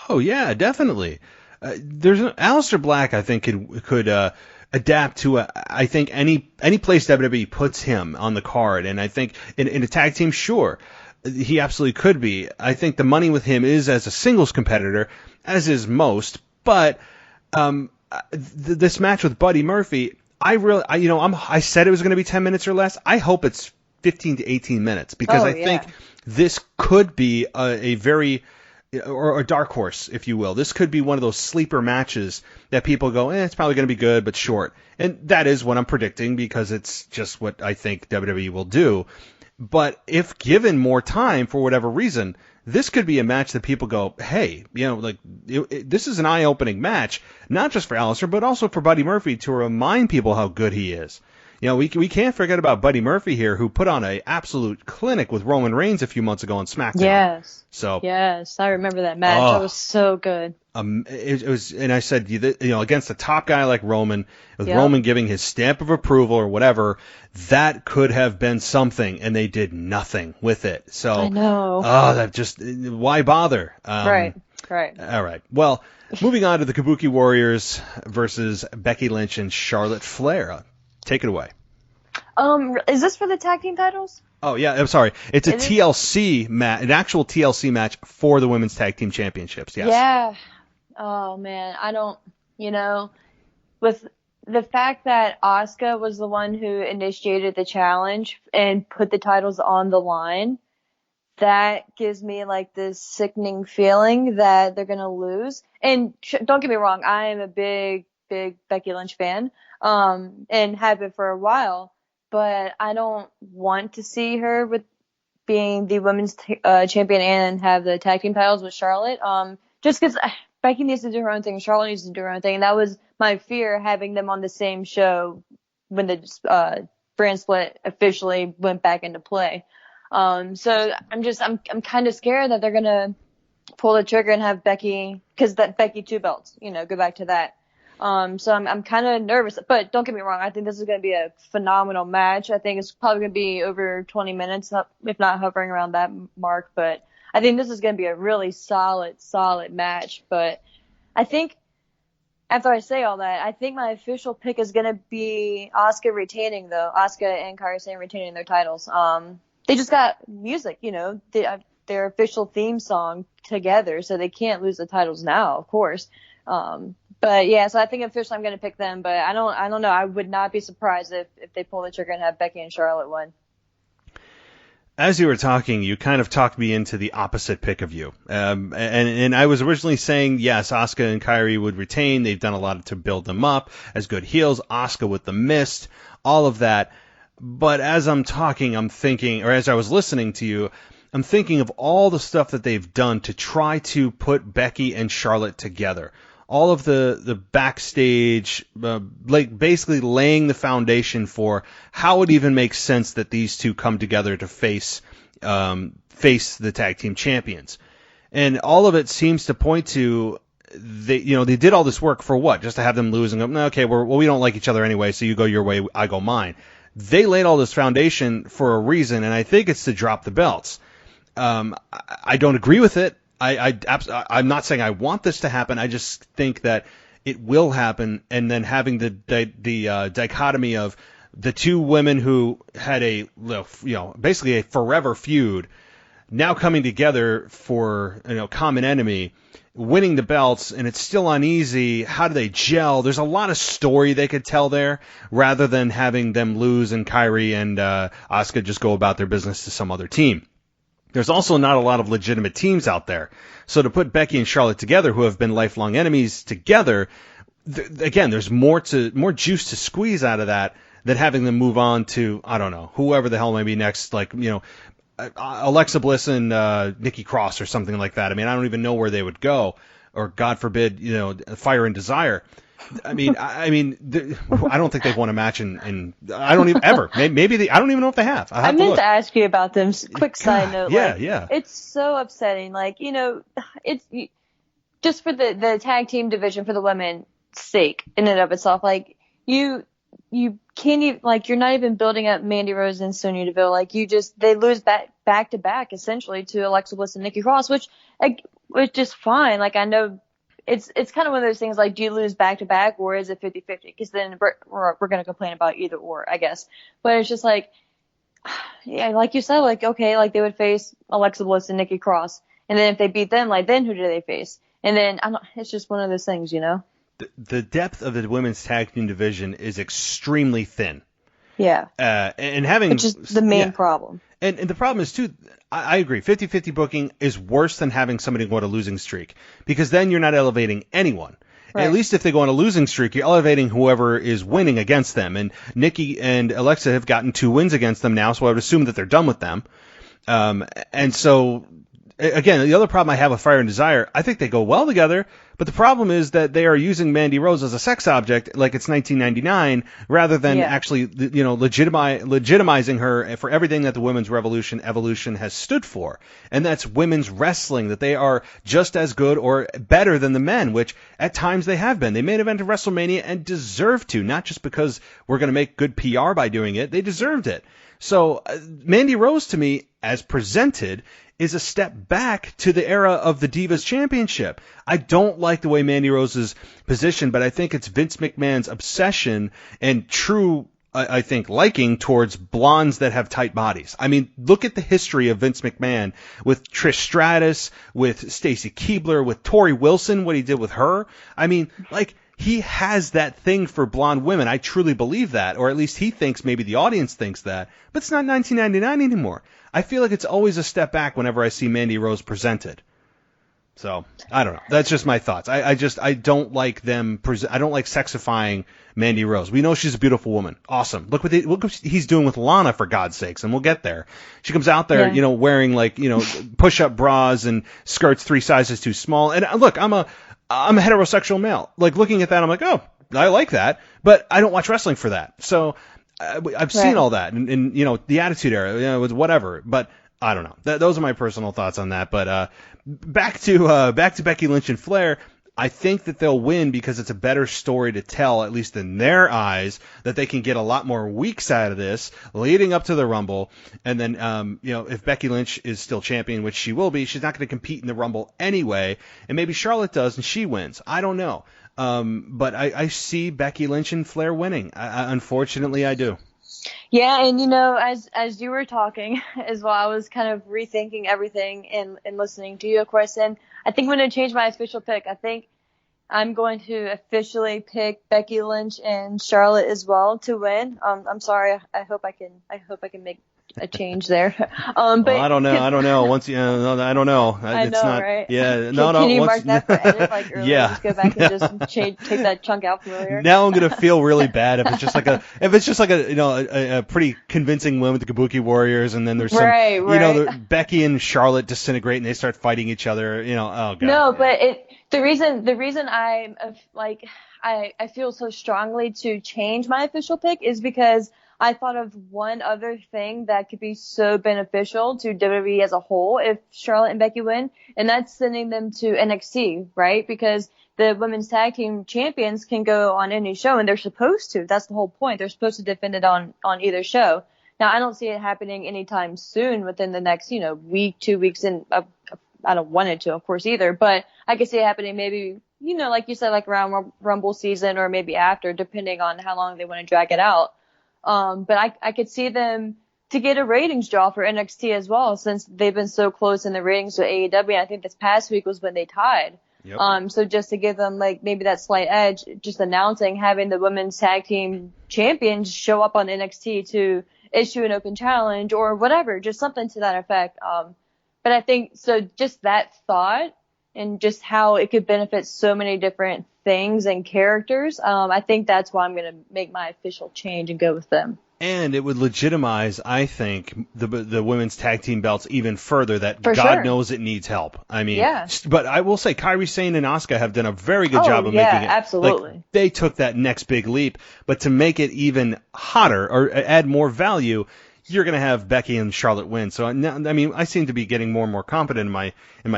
Oh yeah, definitely. There's Aleister Black. I think could adapt to I think any place WWE puts him on the card, and I think in a tag team, sure, he absolutely could be. I think the money with him is as a singles competitor, as is most, but this match with Buddy Murphy, I said it was going to be 10 minutes or less. I hope it's 15 to 18 minutes because I think this could be a very, or a dark horse, if you will. This could be one of those sleeper matches that people go, it's probably going to be good, but short. And that is what I'm predicting because it's just what I think WWE will do. But if given more time for whatever reason, this could be a match that people go, hey, this is an eye-opening match, not just for Aleister, but also for Buddy Murphy to remind people how good he is. We can't forget about Buddy Murphy here, who put on an absolute clinic with Roman Reigns a few months ago on SmackDown. Yes, I remember that match. That was so good. It was, and I said, against a top guy like Roman, with Roman giving his stamp of approval or whatever, that could have been something, and they did nothing with it. So I know. That just, why bother? Right. All right. Well, moving on to the Kabuki Warriors versus Becky Lynch and Charlotte Flair. Take it away. Is this for the tag team titles? Oh yeah, I'm sorry. It's a TLC match, an actual TLC match for the women's tag team championships. Yes. Yeah. Oh man, I don't. With the fact that Asuka was the one who initiated the challenge and put the titles on the line, that gives me like this sickening feeling that they're gonna lose. And don't get me wrong, I am a big Becky Lynch fan, and have been for a while. But I don't want to see her with being the women's champion and have the tag team titles with Charlotte. Just because Becky needs to do her own thing, Charlotte needs to do her own thing, and that was my fear, having them on the same show when the brand split officially went back into play. So I'm kind of scared that they're gonna pull the trigger and have Becky, because that Becky 2 belts, go back to that. So I'm kind of nervous, but don't get me wrong. I think this is going to be a phenomenal match. I think it's probably going to be over 20 minutes, if not hovering around that mark. But I think this is going to be a really solid match. But I think after I say all that, I think my official pick is going to be Asuka retaining, though. Asuka and Kairi Sane retaining their titles. They just got music, their official theme song together, so they can't lose the titles now, of course. But yeah, so I think officially I'm going to pick them, but I don't know. I would not be surprised if they pull the trigger and have Becky and Charlotte win. As you were talking, you kind of talked me into the opposite pick of you. And I was originally saying, yes, Asuka and Kairi would retain. They've done a lot to build them up as good heels. Asuka with the mist, all of that. But as I'm talking, I'm thinking, or as I was listening to you, I'm thinking of all the stuff that they've done to try to put Becky and Charlotte together. All of the backstage, basically laying the foundation for how it even makes sense that these two come together to face the tag team champions. And all of it seems to point to they did all this work for what? Just to have them lose and go, okay, we don't like each other anyway, so you go your way, I go mine. They laid all this foundation for a reason, and I think it's to drop the belts. I don't agree with it. I'm not saying I want this to happen. I just think that it will happen, and then having the dichotomy of the two women who had basically a forever feud now coming together for common enemy, winning the belts, and it's still uneasy. How do they gel? There's a lot of story they could tell there, rather than having them lose and Kairi and Asuka just go about their business to some other team. There's also not a lot of legitimate teams out there. So to put Becky and Charlotte together, who have been lifelong enemies together, again, there's more juice to squeeze out of that than having them move on to, I don't know, whoever the hell may be next, like, Alexa Bliss and Nikki Cross or something like that. I mean, I don't even know where they would go, or God forbid, Fire and Desire. I mean, I don't think they've won a match in I don't even ever. Maybe I don't even know if they have. I meant to ask you about them. Quick side note. Yeah. It's so upsetting. Like, just for the tag team division for the women's sake in and of itself, like you can't even, like, you're not even building up Mandy Rose and Sonya Deville. Like, they lose back to back essentially to Alexa Bliss and Nikki Cross, which is fine. Like, I know it's kind of one of those things, like, do you lose back to back or is it 50-50? Because then we're going to complain about either or, I guess. But it's just like, yeah, like you said, like, okay, like they would face Alexa Bliss and Nikki Cross. And then if they beat them, like, then who do they face? And then it's just one of those things, you know? The depth of the women's tag team division is extremely thin. Yeah. And having, which is the main problem. And the problem is, too, I agree, 50-50 booking is worse than having somebody go on a losing streak, because then you're not elevating anyone. Right. At least if they go on a losing streak, you're elevating whoever is winning against them. And Nikki and Alexa have gotten 2 wins against them now, so I would assume that they're done with them. And so, again, the other problem I have with Fire and Desire, I think they go well together, but the problem is that they are using Mandy Rose as a sex object like it's 1999 rather than actually, you know, legitimizing her for everything that the women's evolution has stood for. And that's women's wrestling, that they are just as good or better than the men, which at times they have been. They main evented WrestleMania and deserve to, not just because we're going to make good PR by doing it. They deserved it. So Mandy Rose, to me, as presented, is a step back to the era of the Divas Championship. I don't like the way Mandy Rose is positioned, but I think it's Vince McMahon's obsession and true, I think, liking towards blondes that have tight bodies. I mean, look at the history of Vince McMahon with Trish Stratus, with Stacy Keibler, with Tori Wilson, what he did with her. I mean, like, he has that thing for blonde women. I truly believe that, or at least he thinks, maybe the audience thinks that, but it's not 1999 anymore. I feel like it's always a step back whenever I see Mandy Rose presented. So, I don't know. That's just my thoughts. I don't like them, I don't like sexifying Mandy Rose. We know she's a beautiful woman. Awesome. Look what he's doing with Lana, for God's sakes, and we'll get there. She comes out there, you know, wearing, like, you know, push-up bras and skirts 3 sizes too small. And look, I'm a heterosexual male. Like, looking at that, I'm like, oh, I like that, but I don't watch wrestling for that. So I've seen all that, and you know, the Attitude Era, you know, it was whatever. But I don't know. Those are my personal thoughts on that. But back to Becky Lynch and Flair. I think that they'll win because it's a better story to tell, at least in their eyes, that they can get a lot more weeks out of this leading up to the Rumble. And then, you know, if Becky Lynch is still champion, which she will be, she's not going to compete in the Rumble anyway. And maybe Charlotte does and she wins. I don't know. But I see Becky Lynch and Flair winning. Unfortunately, I do. Yeah, and you know, as you were talking as well, I was kind of rethinking everything and listening to you, of course, and I think I'm going to change my official pick. I think I'm going to officially pick Becky Lynch and Charlotte as well to win. I'm sorry. I hope I can make a change there. But well, I don't know. Once you, I don't know. I it's know, not, right? Yeah, Can you mark that for edit, like earlier? Yeah. Just go back and just take that chunk out from earlier. Now I'm gonna feel really bad if it's just like a you know a pretty convincing win with the Kabuki Warriors, and then there's some you know Becky and Charlotte disintegrate and they start fighting each other. You know, oh god. No, but the reason I'm like I feel so strongly to change my official pick is because I thought of one other thing that could be so beneficial to WWE as a whole if Charlotte and Becky win, and that's sending them to NXT, right? Because the women's tag team champions can go on any show, and they're supposed to. That's the whole point. They're supposed to defend it on either show. Now, I don't see it happening anytime soon within the next, you know, week, 2 weeks, and I don't want it to, of course, either. But I could see it happening maybe, you know, like you said, like around Rumble season or maybe after, depending on how long they want to drag it out. But I could see them to get a ratings draw for NXT as well, since they've been so close in the ratings with AEW. And I think this past week was when they tied. Yep. So just to give them like maybe that slight edge, just announcing, having the women's tag team champions show up on NXT to issue an open challenge or whatever, just something to that effect. But I think so just that thought and just how it could benefit so many different things and characters. I think that's why I'm going to make my official change and go with them. And it would legitimize, I think, the women's tag team belts even further, that For God sure. knows it needs help. I mean, Yeah. But I will say Kairi Sane and Asuka have done a very good job of making it. Absolutely. Like, they took that next big leap, but to make it even hotter or add more value, you're going to have Becky and Charlotte win. So, I mean, I seem to be getting more and more confident in my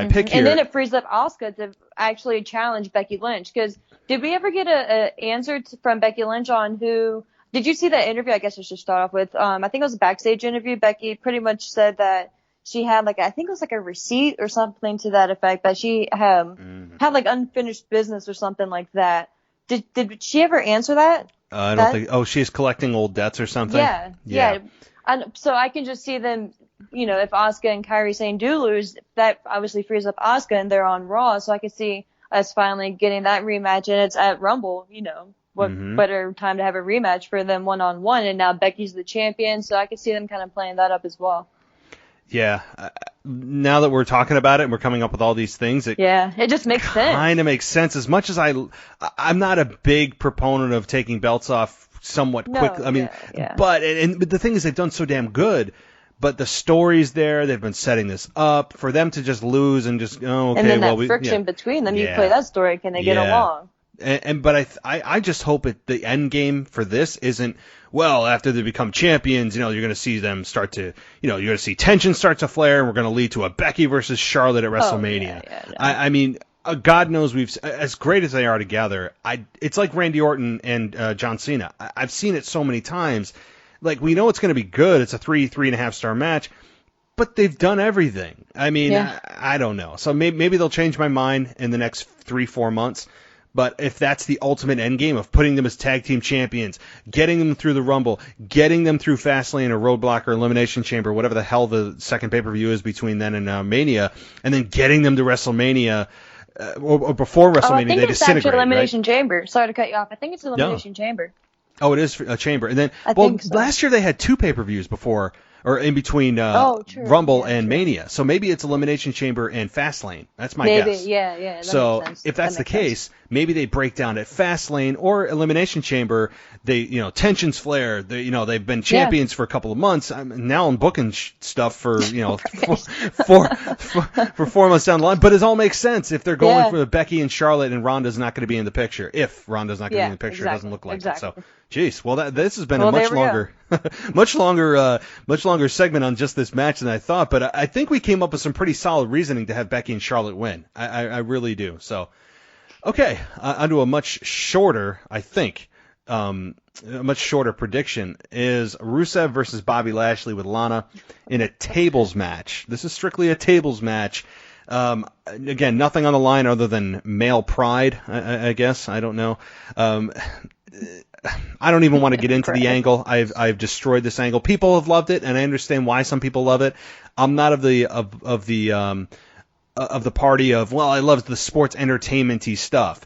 pick here. And then it frees up Asuka to actually challenge Becky Lynch. Because did we ever get a answer from Becky Lynch on who? Did you see that interview? I guess I should start off with. I think it was a backstage interview. Becky pretty much said that she had I think it was a receipt or something to that effect, that she had unfinished business or something like that. Did she ever answer that? I don't think. Oh, she's collecting old debts or something. Yeah. So I can just see them, if Asuka and Kairi Sane do lose, that obviously frees up Asuka and they're on Raw. So I could see us finally getting that rematch, and it's at Rumble. What better time to have a rematch for them one-on-one? And now Becky's the champion, so I could see them kind of playing that up as well. Yeah. Now that we're talking about it and we're coming up with all these things, it just makes sense. Kind of makes sense. As much as I'm not a big proponent of taking belts off somewhat quickly. I mean, but the thing is, they've done so damn good. But the story's there. They've been setting this up for them to just lose and just okay. And then that friction between them, you play that story. Can they get along? But I just hope the end game for this isn't, well, after they become champions, you're going to see them start to, you're going to see tension start to flare, and we're going to lead to a Becky versus Charlotte at WrestleMania. I mean, God knows as great as they are together, it's like Randy Orton and John Cena. I've seen it so many times. We know it's going to be good. It's a 3.5 star match, but they've done everything. I mean, I don't know. So maybe they'll change my mind in the next 3-4 months. But if that's the ultimate end game of putting them as tag team champions, getting them through the Rumble, getting them through Fastlane or Roadblock or Elimination Chamber, whatever the hell the second pay-per-view is between then and Mania, and then getting them to WrestleMania, or before WrestleMania, they disintegrate. I think it's actually Elimination Chamber. Sorry to cut you off. I think it's Elimination Chamber. Oh, it is a Chamber. And then, last year they had 2 pay-per-views before, or in between Rumble and Mania. So maybe it's Elimination Chamber and Fastlane. That's my guess. Yeah. So if that's the case, maybe they break down at Fastlane or Elimination Chamber. They, tensions flare. They've been champions for a couple of months. Now I'm booking stuff for, 4 months down the line. But it all makes sense if they're going for Becky and Charlotte, and Ronda's not going to be in the picture. If Ronda's not going to be in the picture, it doesn't look like it. So, geez, well, this has been a much longer segment on just this match than I thought. But I think we came up with some pretty solid reasoning to have Becky and Charlotte win. I really do. So, okay, onto a much shorter, I think, a much shorter prediction is Rusev versus Bobby Lashley with Lana in a tables match. This is strictly a tables match. Again, nothing on the line other than male pride, I guess. I don't know. I don't even want to get into the angle. I've destroyed this angle. People have loved it, and I understand why some people love it. I'm not of the party of, well, I love the sports entertainment-y stuff.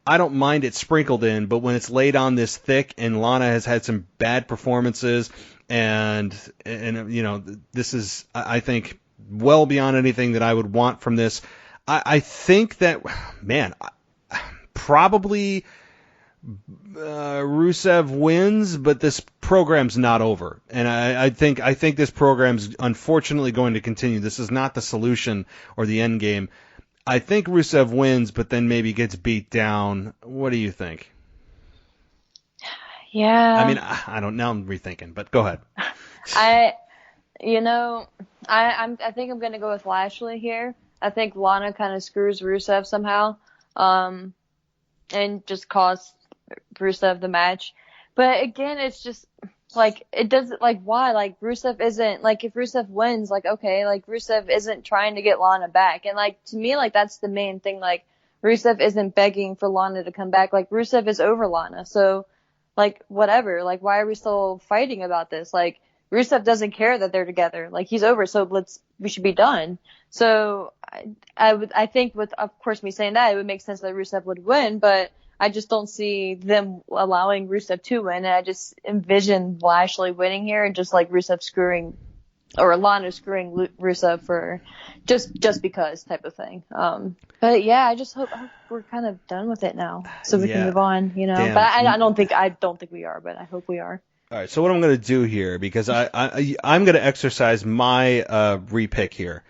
I don't mind it sprinkled in, but when it's laid on this thick, and Lana has had some bad performances, and this is, I think, well beyond anything that I would want from this. I think that, probably Rusev wins, but this program's not over, and I think this program's unfortunately going to continue. This is not the solution or the end game. I think Rusev wins, but then maybe gets beat down. What do you think? Yeah. I mean, I don't know. I'm rethinking, but go ahead. I think I'm going to go with Lashley here. I think Lana kind of screws Rusev somehow, and just costs Rusev the match. But again, it's just it doesn't, why? Rusev isn't, if Rusev wins, okay, Rusev isn't trying to get Lana back. And to me, that's the main thing. Rusev isn't begging for Lana to come back. Rusev is over Lana. So, whatever. Why are we still fighting about this? Rusev doesn't care that they're together. He's over, so we should be done. So, I think with, of course, me saying that, it would make sense that Rusev would win, but I just don't see them allowing Rusev to win. And I just envision Lashley winning here, and just Rusev screwing, or Lana screwing Rusev for just because type of thing. But yeah, I just hope we're kind of done with it now, so we can move on, Damn. But I don't think we are, but I hope we are. All right. So what I'm going to do here, because I'm going to exercise my repick here.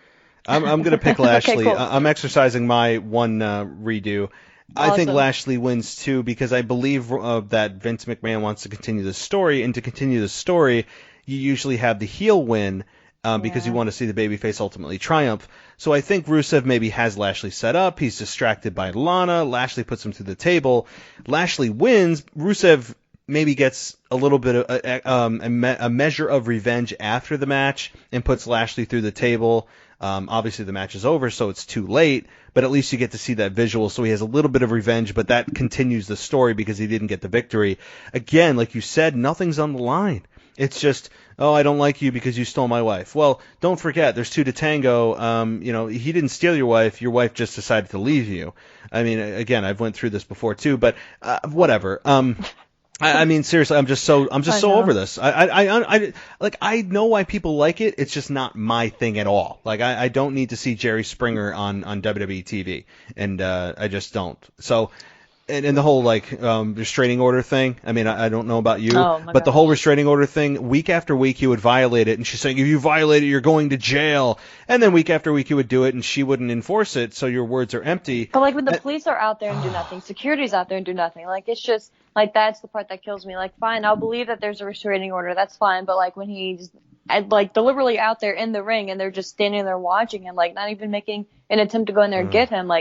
I'm going to pick Lashley. Okay, cool. I'm exercising my one redo. Awesome. I think Lashley wins too, because I believe that Vince McMahon wants to continue the story, and to continue the story, you usually have the heel win because you want to see the babyface ultimately triumph. So I think Rusev maybe has Lashley set up. He's distracted by Lana. Lashley puts him through the table. Lashley wins. Rusev maybe gets a little bit of a measure of revenge after the match and puts Lashley through the table. Obviously the match is over, so it's too late, but at least you get to see that visual. So he has a little bit of revenge, but that continues the story because he didn't get the victory. Again, like you said, nothing's on the line. It's just, oh, I don't like you because you stole my wife. Well, don't forget, there's two to tango. He didn't steal your wife just decided to leave you. I mean, again, I've went through this before too, but whatever. I mean, seriously, I'm just so over this. I know why people like it. It's just not my thing at all. Like, I don't need to see Jerry Springer on WWE TV, and I just don't. So, and the whole restraining order thing. I mean, I don't know about you, but the whole restraining order thing, week after week he would violate it, and she's saying, if you violate it, you're going to jail. And then week after week he would do it, and she wouldn't enforce it. So your words are empty. But when the police are out there and do nothing, security's out there and do nothing. It's just. That's the part that kills me. Fine, I'll believe that there's a restraining order. That's fine. But, when he's, deliberately out there in the ring and they're just standing there watching and, not even making an attempt to go in there and get him,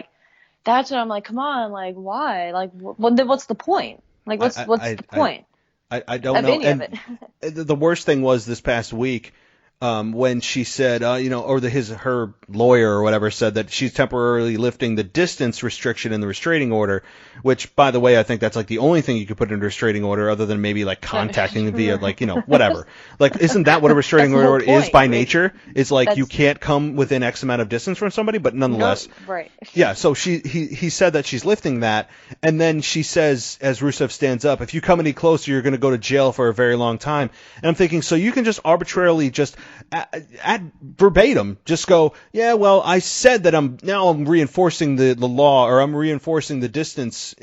that's when I'm like, come on, why? What's the point? What's the point? I don't know. Any of it. The worst thing was this past week, when she said, her lawyer or whatever said that she's temporarily lifting the distance restriction in the restraining order, which, by the way, I think that's the only thing you could put in a restraining order other than maybe contacting them via whatever. Isn't that what a restraining order is by nature? It's you can't come within X amount of distance from somebody, but nonetheless. No, right. Yeah, so he said that she's lifting that, and then she says, as Rusev stands up, if you come any closer, you're going to go to jail for a very long time. And I'm thinking, so you can just arbitrarily just at verbatim just go, yeah, well, I said that I'm reinforcing the law, or I'm reinforcing the distance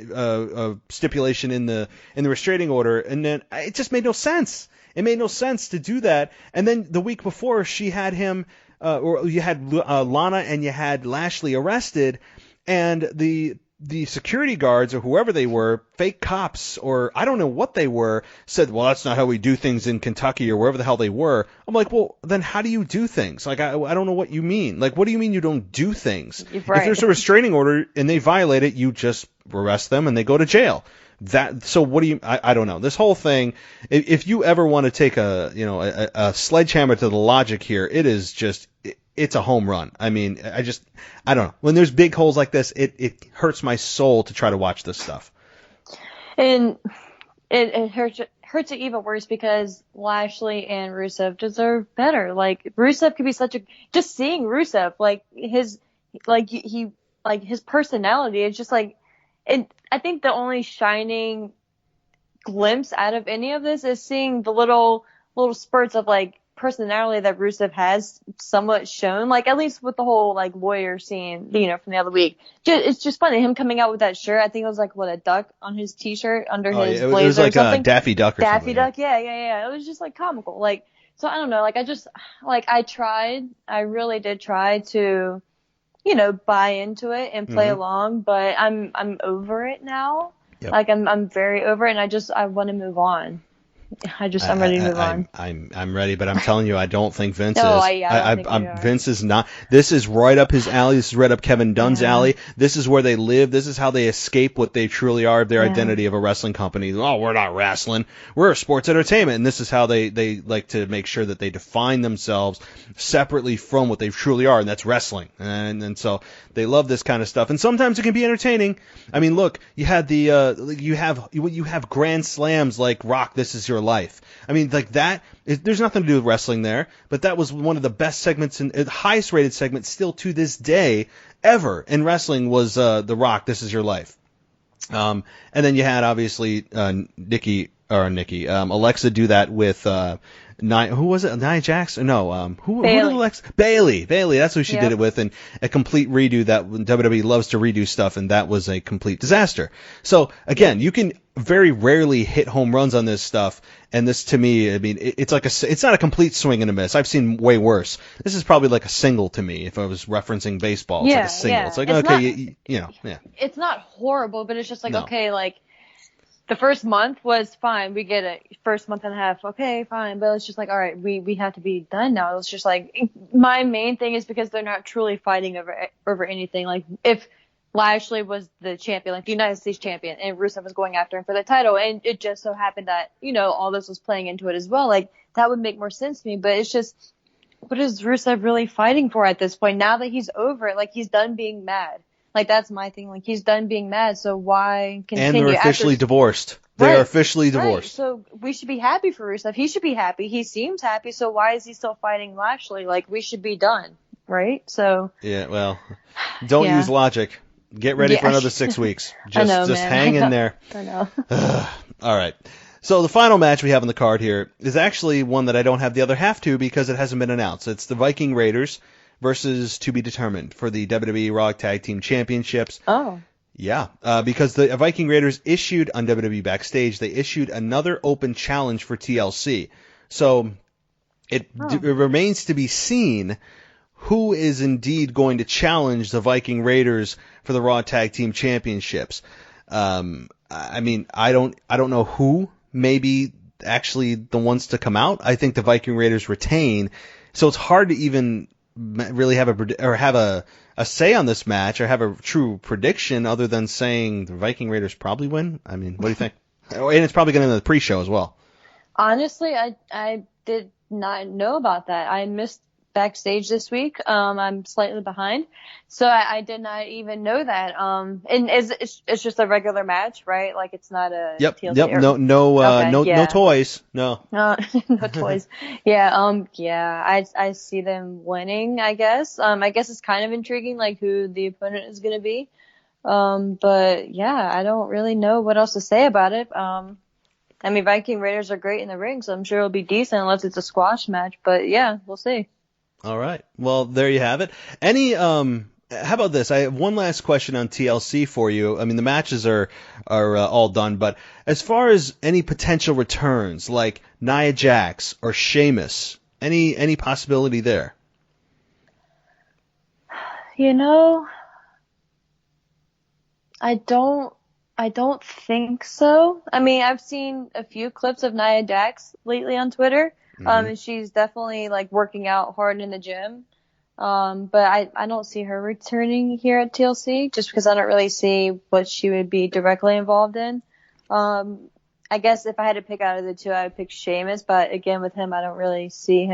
stipulation in the restraining order, and then it just made no sense. It made no sense to do that. And then the week before, she had him, or you had Lana and you had Lashley arrested, and the security guards, or whoever they were, fake cops, or I don't know what they were, said, well, that's not how we do things in Kentucky or wherever the hell they were. I'm like, well, then how do you do things? I don't know what you mean. What do you mean you don't do things? Right. If there's a restraining order and they violate it, you just arrest them and they go to jail. So what do you, I don't know. This whole thing, if you ever want to take a sledgehammer to the logic here, it is just, it's a home run. I mean, I don't know. When there's big holes like this, it hurts my soul to try to watch this stuff. And it hurts it even worse because Lashley and Rusev deserve better. Rusev could be just seeing Rusev, his personality is just I think the only shining glimpse out of any of this is seeing the little spurts of personality that Rusev has somewhat shown, at least with the whole lawyer scene, from the other week. It's just funny him coming out with that shirt. I think it was a duck on his t-shirt under his blazer. It was or something. A Daffy Duck or Daffy something. Duck, yeah. It was just comical. So I don't know. I really did try to, buy into it and play along, but I'm over it now. Yep. I'm very over it, and I want to move on. I'm ready to move on. I'm ready, but I'm telling you, I don't think Vince is. I don't think Vince is not. This is right up his alley. This is right up Kevin Dunn's alley. This is where they live. This is how they escape what they truly are, their identity of a wrestling company. Oh, we're not wrestling. We're a sports entertainment. And this is how they like to make sure that they define themselves separately from what they truly are, and that's wrestling. And so they love this kind of stuff. And sometimes it can be entertaining. I mean, look, you had you have grand slams like Rock, This Is Your Life. I mean, there's nothing to do with wrestling there, but that was one of the best segments and highest rated segments still to this day ever in wrestling was The Rock, This Is Your Life. And then you had obviously Alexa do that with who was it? Nia Jax? No, who did Alexa? Bailey. That's who she did it with, and a complete redo that WWE loves to redo stuff, and that was a complete disaster. So again, you can very rarely hit home runs on this stuff, and this to me, I mean, it's not a complete swing and a miss. I've seen way worse. This is probably like a single to me if I was referencing baseball. It's like a single. It's like, okay, It's not horrible, but it's just okay, the first month was fine. We get it. First month and a half, okay, fine. But it's just like, all right, we have to be done now. It's just like, my main thing is because they're not truly fighting over anything. Like, if Lashley was the champion, like the United States champion, and Rusev was going after him for the title, and it just so happened that, all this was playing into it as well, like, that would make more sense to me. But it's just, what is Rusev really fighting for at this point? Now that he's over it, like, he's done being mad. Like, that's my thing. Like, he's done being mad, so why continue? And they're officially divorced. They're officially divorced. Right. So we should be happy for Rusev. He should be happy. He seems happy, so why is he still fighting Lashley? Like, we should be done, right? So. Yeah, well, don't use logic. Get ready for another 6 weeks. Just hang in there. I know. All right. So the final match we have on the card here is actually one that I don't have the other half to because it hasn't been announced. It's the Viking Raiders versus to be determined for the WWE Raw Tag Team Championships. Oh. Yeah, because the Viking Raiders issued on WWE Backstage, they issued another open challenge for TLC. So it remains to be seen who is indeed going to challenge the Viking Raiders for the Raw Tag Team Championships. I mean, I don't know who maybe actually the ones to come out. I think the Viking Raiders retain, so it's hard to even really have a say on this match or have a true prediction other than saying the Viking Raiders probably win. I mean, what do you think? And it's probably going to be the pre-show as well. Honestly, I did not know about that. I missed Backstage this week. I'm slightly behind, so I did not even know that. And it's just a regular match, right? Like, it's not a TLC. Yep. No toys. No. No toys. Yeah. I see them winning, I guess. I guess it's kind of intriguing, like, who the opponent is going to be. But yeah, I don't really know what else to say about it. I mean, Viking Raiders are great in the ring, so I'm sure it'll be decent unless it's a squash match. But yeah, we'll see. All right. Well, there you have it. How about this? I have one last question on TLC for you. I mean, the matches are all done, but as far as any potential returns, like Nia Jax or Sheamus, any possibility there? I don't think so. I mean, I've seen a few clips of Nia Jax lately on Twitter. And she's definitely, like, working out hard in the gym. But I don't see her returning here at TLC just because I don't really see what she would be directly involved in. I guess if I had to pick out of the two, I would pick Sheamus. But again, with him, I don't really see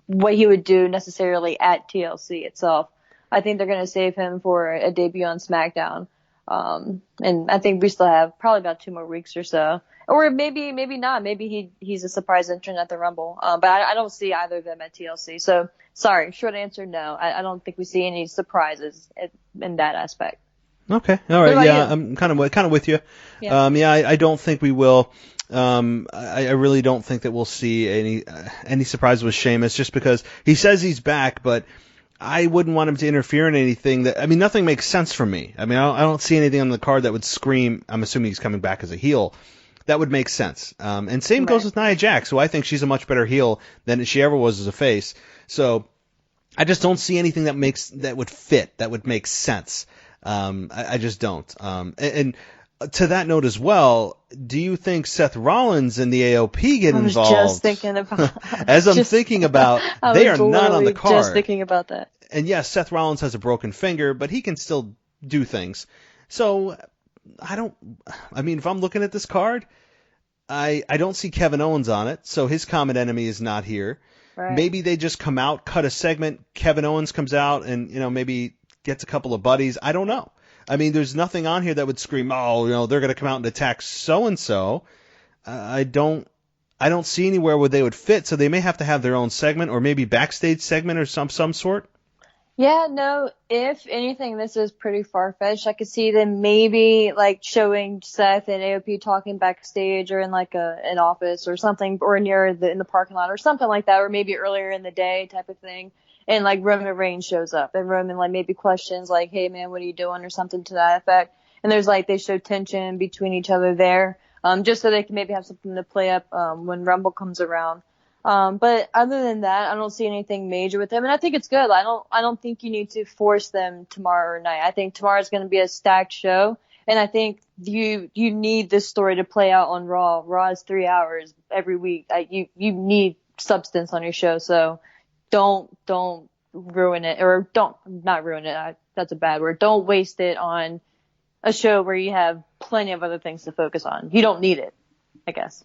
what he would do necessarily at TLC itself. I think they're going to save him for a debut on SmackDown. And I think we still have probably about 2 more weeks or so. Or maybe not. Maybe he's a surprise entrant at the Rumble. But I don't see either of them at TLC. So, sorry, short answer, no. I don't think we see any surprises in that aspect. Okay. All right. Yeah, I'm kind of with you. Yeah. I don't think we will. I really don't think that we'll see any surprise with Sheamus just because he says he's back, but I wouldn't want him to interfere in anything nothing makes sense for me. I mean, I don't see anything on the card that would scream, I'm assuming he's coming back as a heel. That would make sense. And same goes with Nia Jax, who I think she's a much better heel than she ever was as a face. So I just don't see anything that would fit, that would make sense. I just don't. And to that note as well, do you think Seth Rollins and the AOP get involved? I was just thinking about As I'm thinking about, they are not on the card. Just thinking about that. And yes, Seth Rollins has a broken finger, but he can still do things. So if I'm looking at this card, I don't see Kevin Owens on it, so his common enemy is not here. Right. Maybe they just come out, cut a segment, Kevin Owens comes out and, maybe gets a couple of buddies. I don't know. I mean, there's nothing on here that would scream, they're going to come out and attack so-and-so. I don't see anywhere where they would fit, so they may have to have their own segment or maybe backstage segment or some sort. Yeah, no, if anything, this is pretty far-fetched. I could see them maybe, like, showing Seth and AOP talking backstage or in, like, an office or something, or near in the parking lot or something like that, or maybe earlier in the day type of thing. And, like, Roman Reigns shows up, and Roman, like, maybe questions, like, hey, man, what are you doing, or something to that effect. And there's, like, they show tension between each other there, just so they can maybe have something to play up when Rumble comes around. But other than that, I don't see anything major with them, and I think it's good. I don't think you need to force them tomorrow night. I think tomorrow's going to be a stacked show, And I think you need this story to play out on Raw. Raw is 3 hours every week. You need substance on your show. So don't ruin it, or not ruin it. That's a bad word. Don't waste it on a show where you have plenty of other things to focus on. You don't need it, I guess.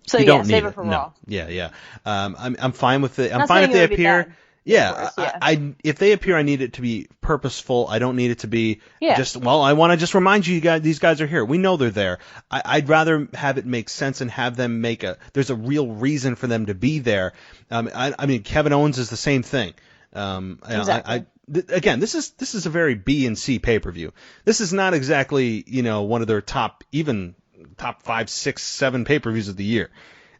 So you don't need save it for Raw. Yeah. I'm fine with it. I'm Not fine if saying they it would be appear. bad. Yeah, Yeah. I if they appear, I need it to be purposeful. I don't need it to be Yeah. just, well, I want to just remind you guys, these guys are here. We know they're there. I'd rather have it make sense and have them there's a real reason for them to be there. I mean, Kevin Owens is the same thing. Exactly. Again, this is a very B and C pay-per-view. This is not exactly, one of their top 5, 6, 7 pay-per-views of the year.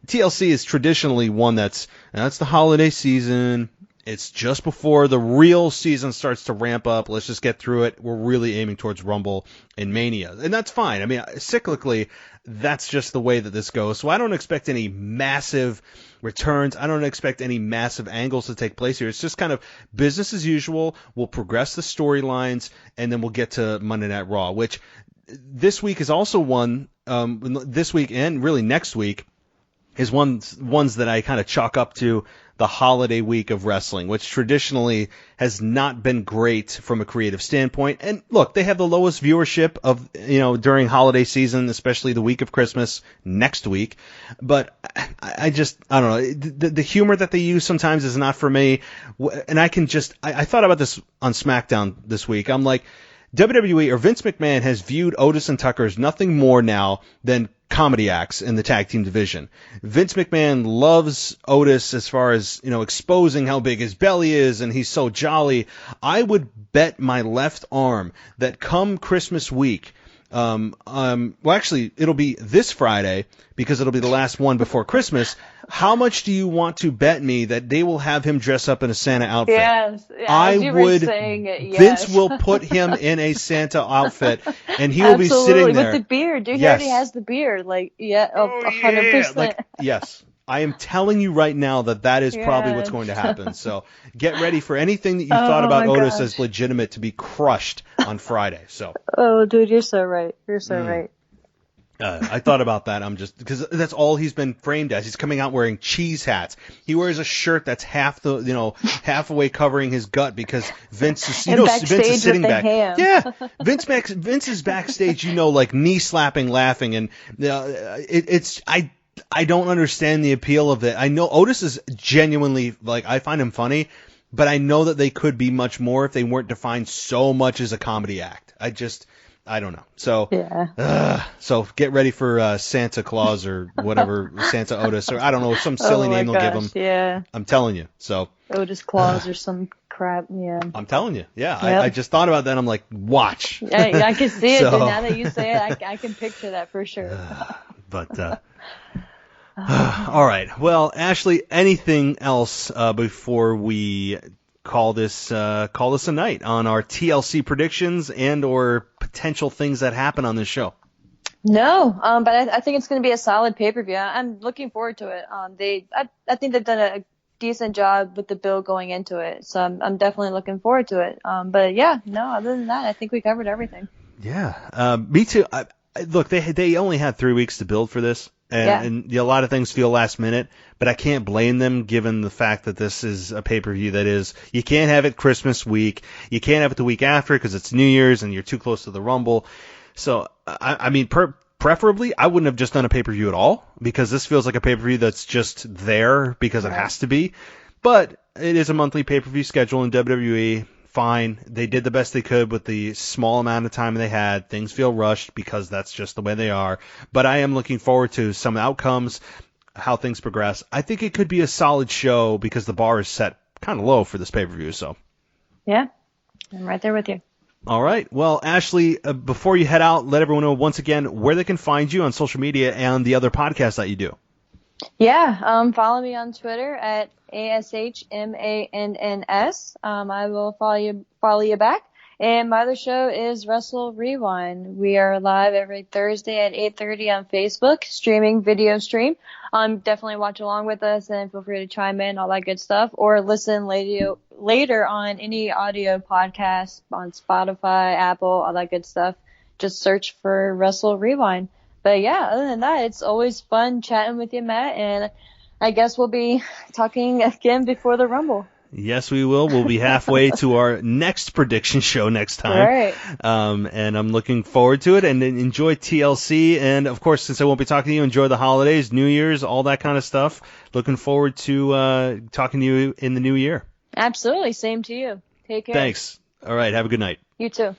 TLC is traditionally one that's the holiday season. It's just before the real season starts to ramp up. Let's just get through it. We're really aiming towards Rumble and Mania. And that's fine. I mean, cyclically, that's just the way that this goes. So I don't expect any massive returns. I don't expect any massive angles to take place here. It's just kind of business as usual. We'll progress the storylines, and then we'll get to Monday Night Raw, which this week is also one, this week and really next week, is ones that I kind of chalk up to the holiday week of wrestling, which traditionally has not been great from a creative standpoint. And look, they have the lowest viewership of, during holiday season, especially the week of Christmas next week. But I don't know. The humor that they use sometimes is not for me. And I thought about this on SmackDown this week. I'm like, WWE or Vince McMahon has viewed Otis and Tucker as nothing more now than comedy acts in the tag team division. Vince McMahon loves Otis as far as, exposing how big his belly is, and he's so jolly. I would bet my left arm that come Christmas week, actually, it'll be this Friday because it'll be the last one before Christmas. How much do you want to bet me that they will have him dress up in a Santa outfit? Yes. I would. Saying it, yes. Vince will put him in a Santa outfit, and he will be sitting there with the beard. Dude, yes. He already has the beard. 100%. Like, yes. I am telling you right now that is probably what's going to happen. So get ready for anything that you thought about Otis as legitimate to be crushed on Friday. So. Oh, dude, you're so right. You're so right. I thought about that. I'm just because that's all he's been framed as. He's coming out wearing cheese hats. He wears a shirt that's halfway covering his gut because Vince is Vince is sitting back. Ham. Yeah, Vince is backstage. Like knee slapping, laughing, and I don't understand the appeal of it. I know Otis is genuinely I find him funny, but I know that they could be much more if they weren't defined so much as a comedy act. I don't know. So, so get ready for Santa Claus or whatever, Santa Otis, or I don't know, some silly name they'll give him. Yeah. I'm telling you. So Otis Claus or some crap. Yeah. I'm telling you. Yeah. Yep. I just thought about that. I'm like, watch. Yeah, I can see it. So, now that you say it, I can picture that for sure. All right. Well, Ashley, anything else before we call this a night on our TLC predictions and or potential things that happen on this show? No, but I think it's going to be a solid pay-per-view. I'm looking forward to it. I think they've done a decent job with the build going into it, so I'm definitely looking forward to it. But yeah, no, other than that, I think we covered everything. Yeah, me too. Look, they only had 3 weeks to build for this. And a lot of things feel last minute, but I can't blame them given the fact that this is a pay-per-view that is, you can't have it Christmas week, you can't have it the week after because it's New Year's and you're too close to the Rumble. So, I mean, preferably, I wouldn't have just done a pay-per-view at all because this feels like a pay-per-view that's just there because it has to be. But it is a monthly pay-per-view schedule in WWE. Fine. They did the best they could with the small amount of time they had. Things feel rushed because that's just the way they are. But I am looking forward to some outcomes, how things progress. I think it could be a solid show because the bar is set kind of low for this pay-per-view. So, yeah, I'm right there with you. All right. Well, Ashley, before you head out, let everyone know once again where they can find you on social media and the other podcasts that you do. Yeah, follow me on Twitter at ASHMANNS. I will follow you back. And my other show is Wrestle Rewind. We are live every Thursday at 8:30 on Facebook, streaming video stream. Definitely watch along with us and feel free to chime in, all that good stuff, or listen later on any audio podcast on Spotify, Apple, all that good stuff. just search for Wrestle Rewind. But yeah, other than that, it's always fun chatting with you, Matt, and I guess we'll be talking again before the Rumble. Yes, we will. We'll be halfway to our next prediction show next time. Right. And I'm looking forward to it, and enjoy TLC. And, of course, since I won't be talking to you, enjoy the holidays, New Year's, all that kind of stuff. Looking forward to talking to you in the new year. Absolutely. Same to you. Take care. Thanks. All right. Have a good night. You too.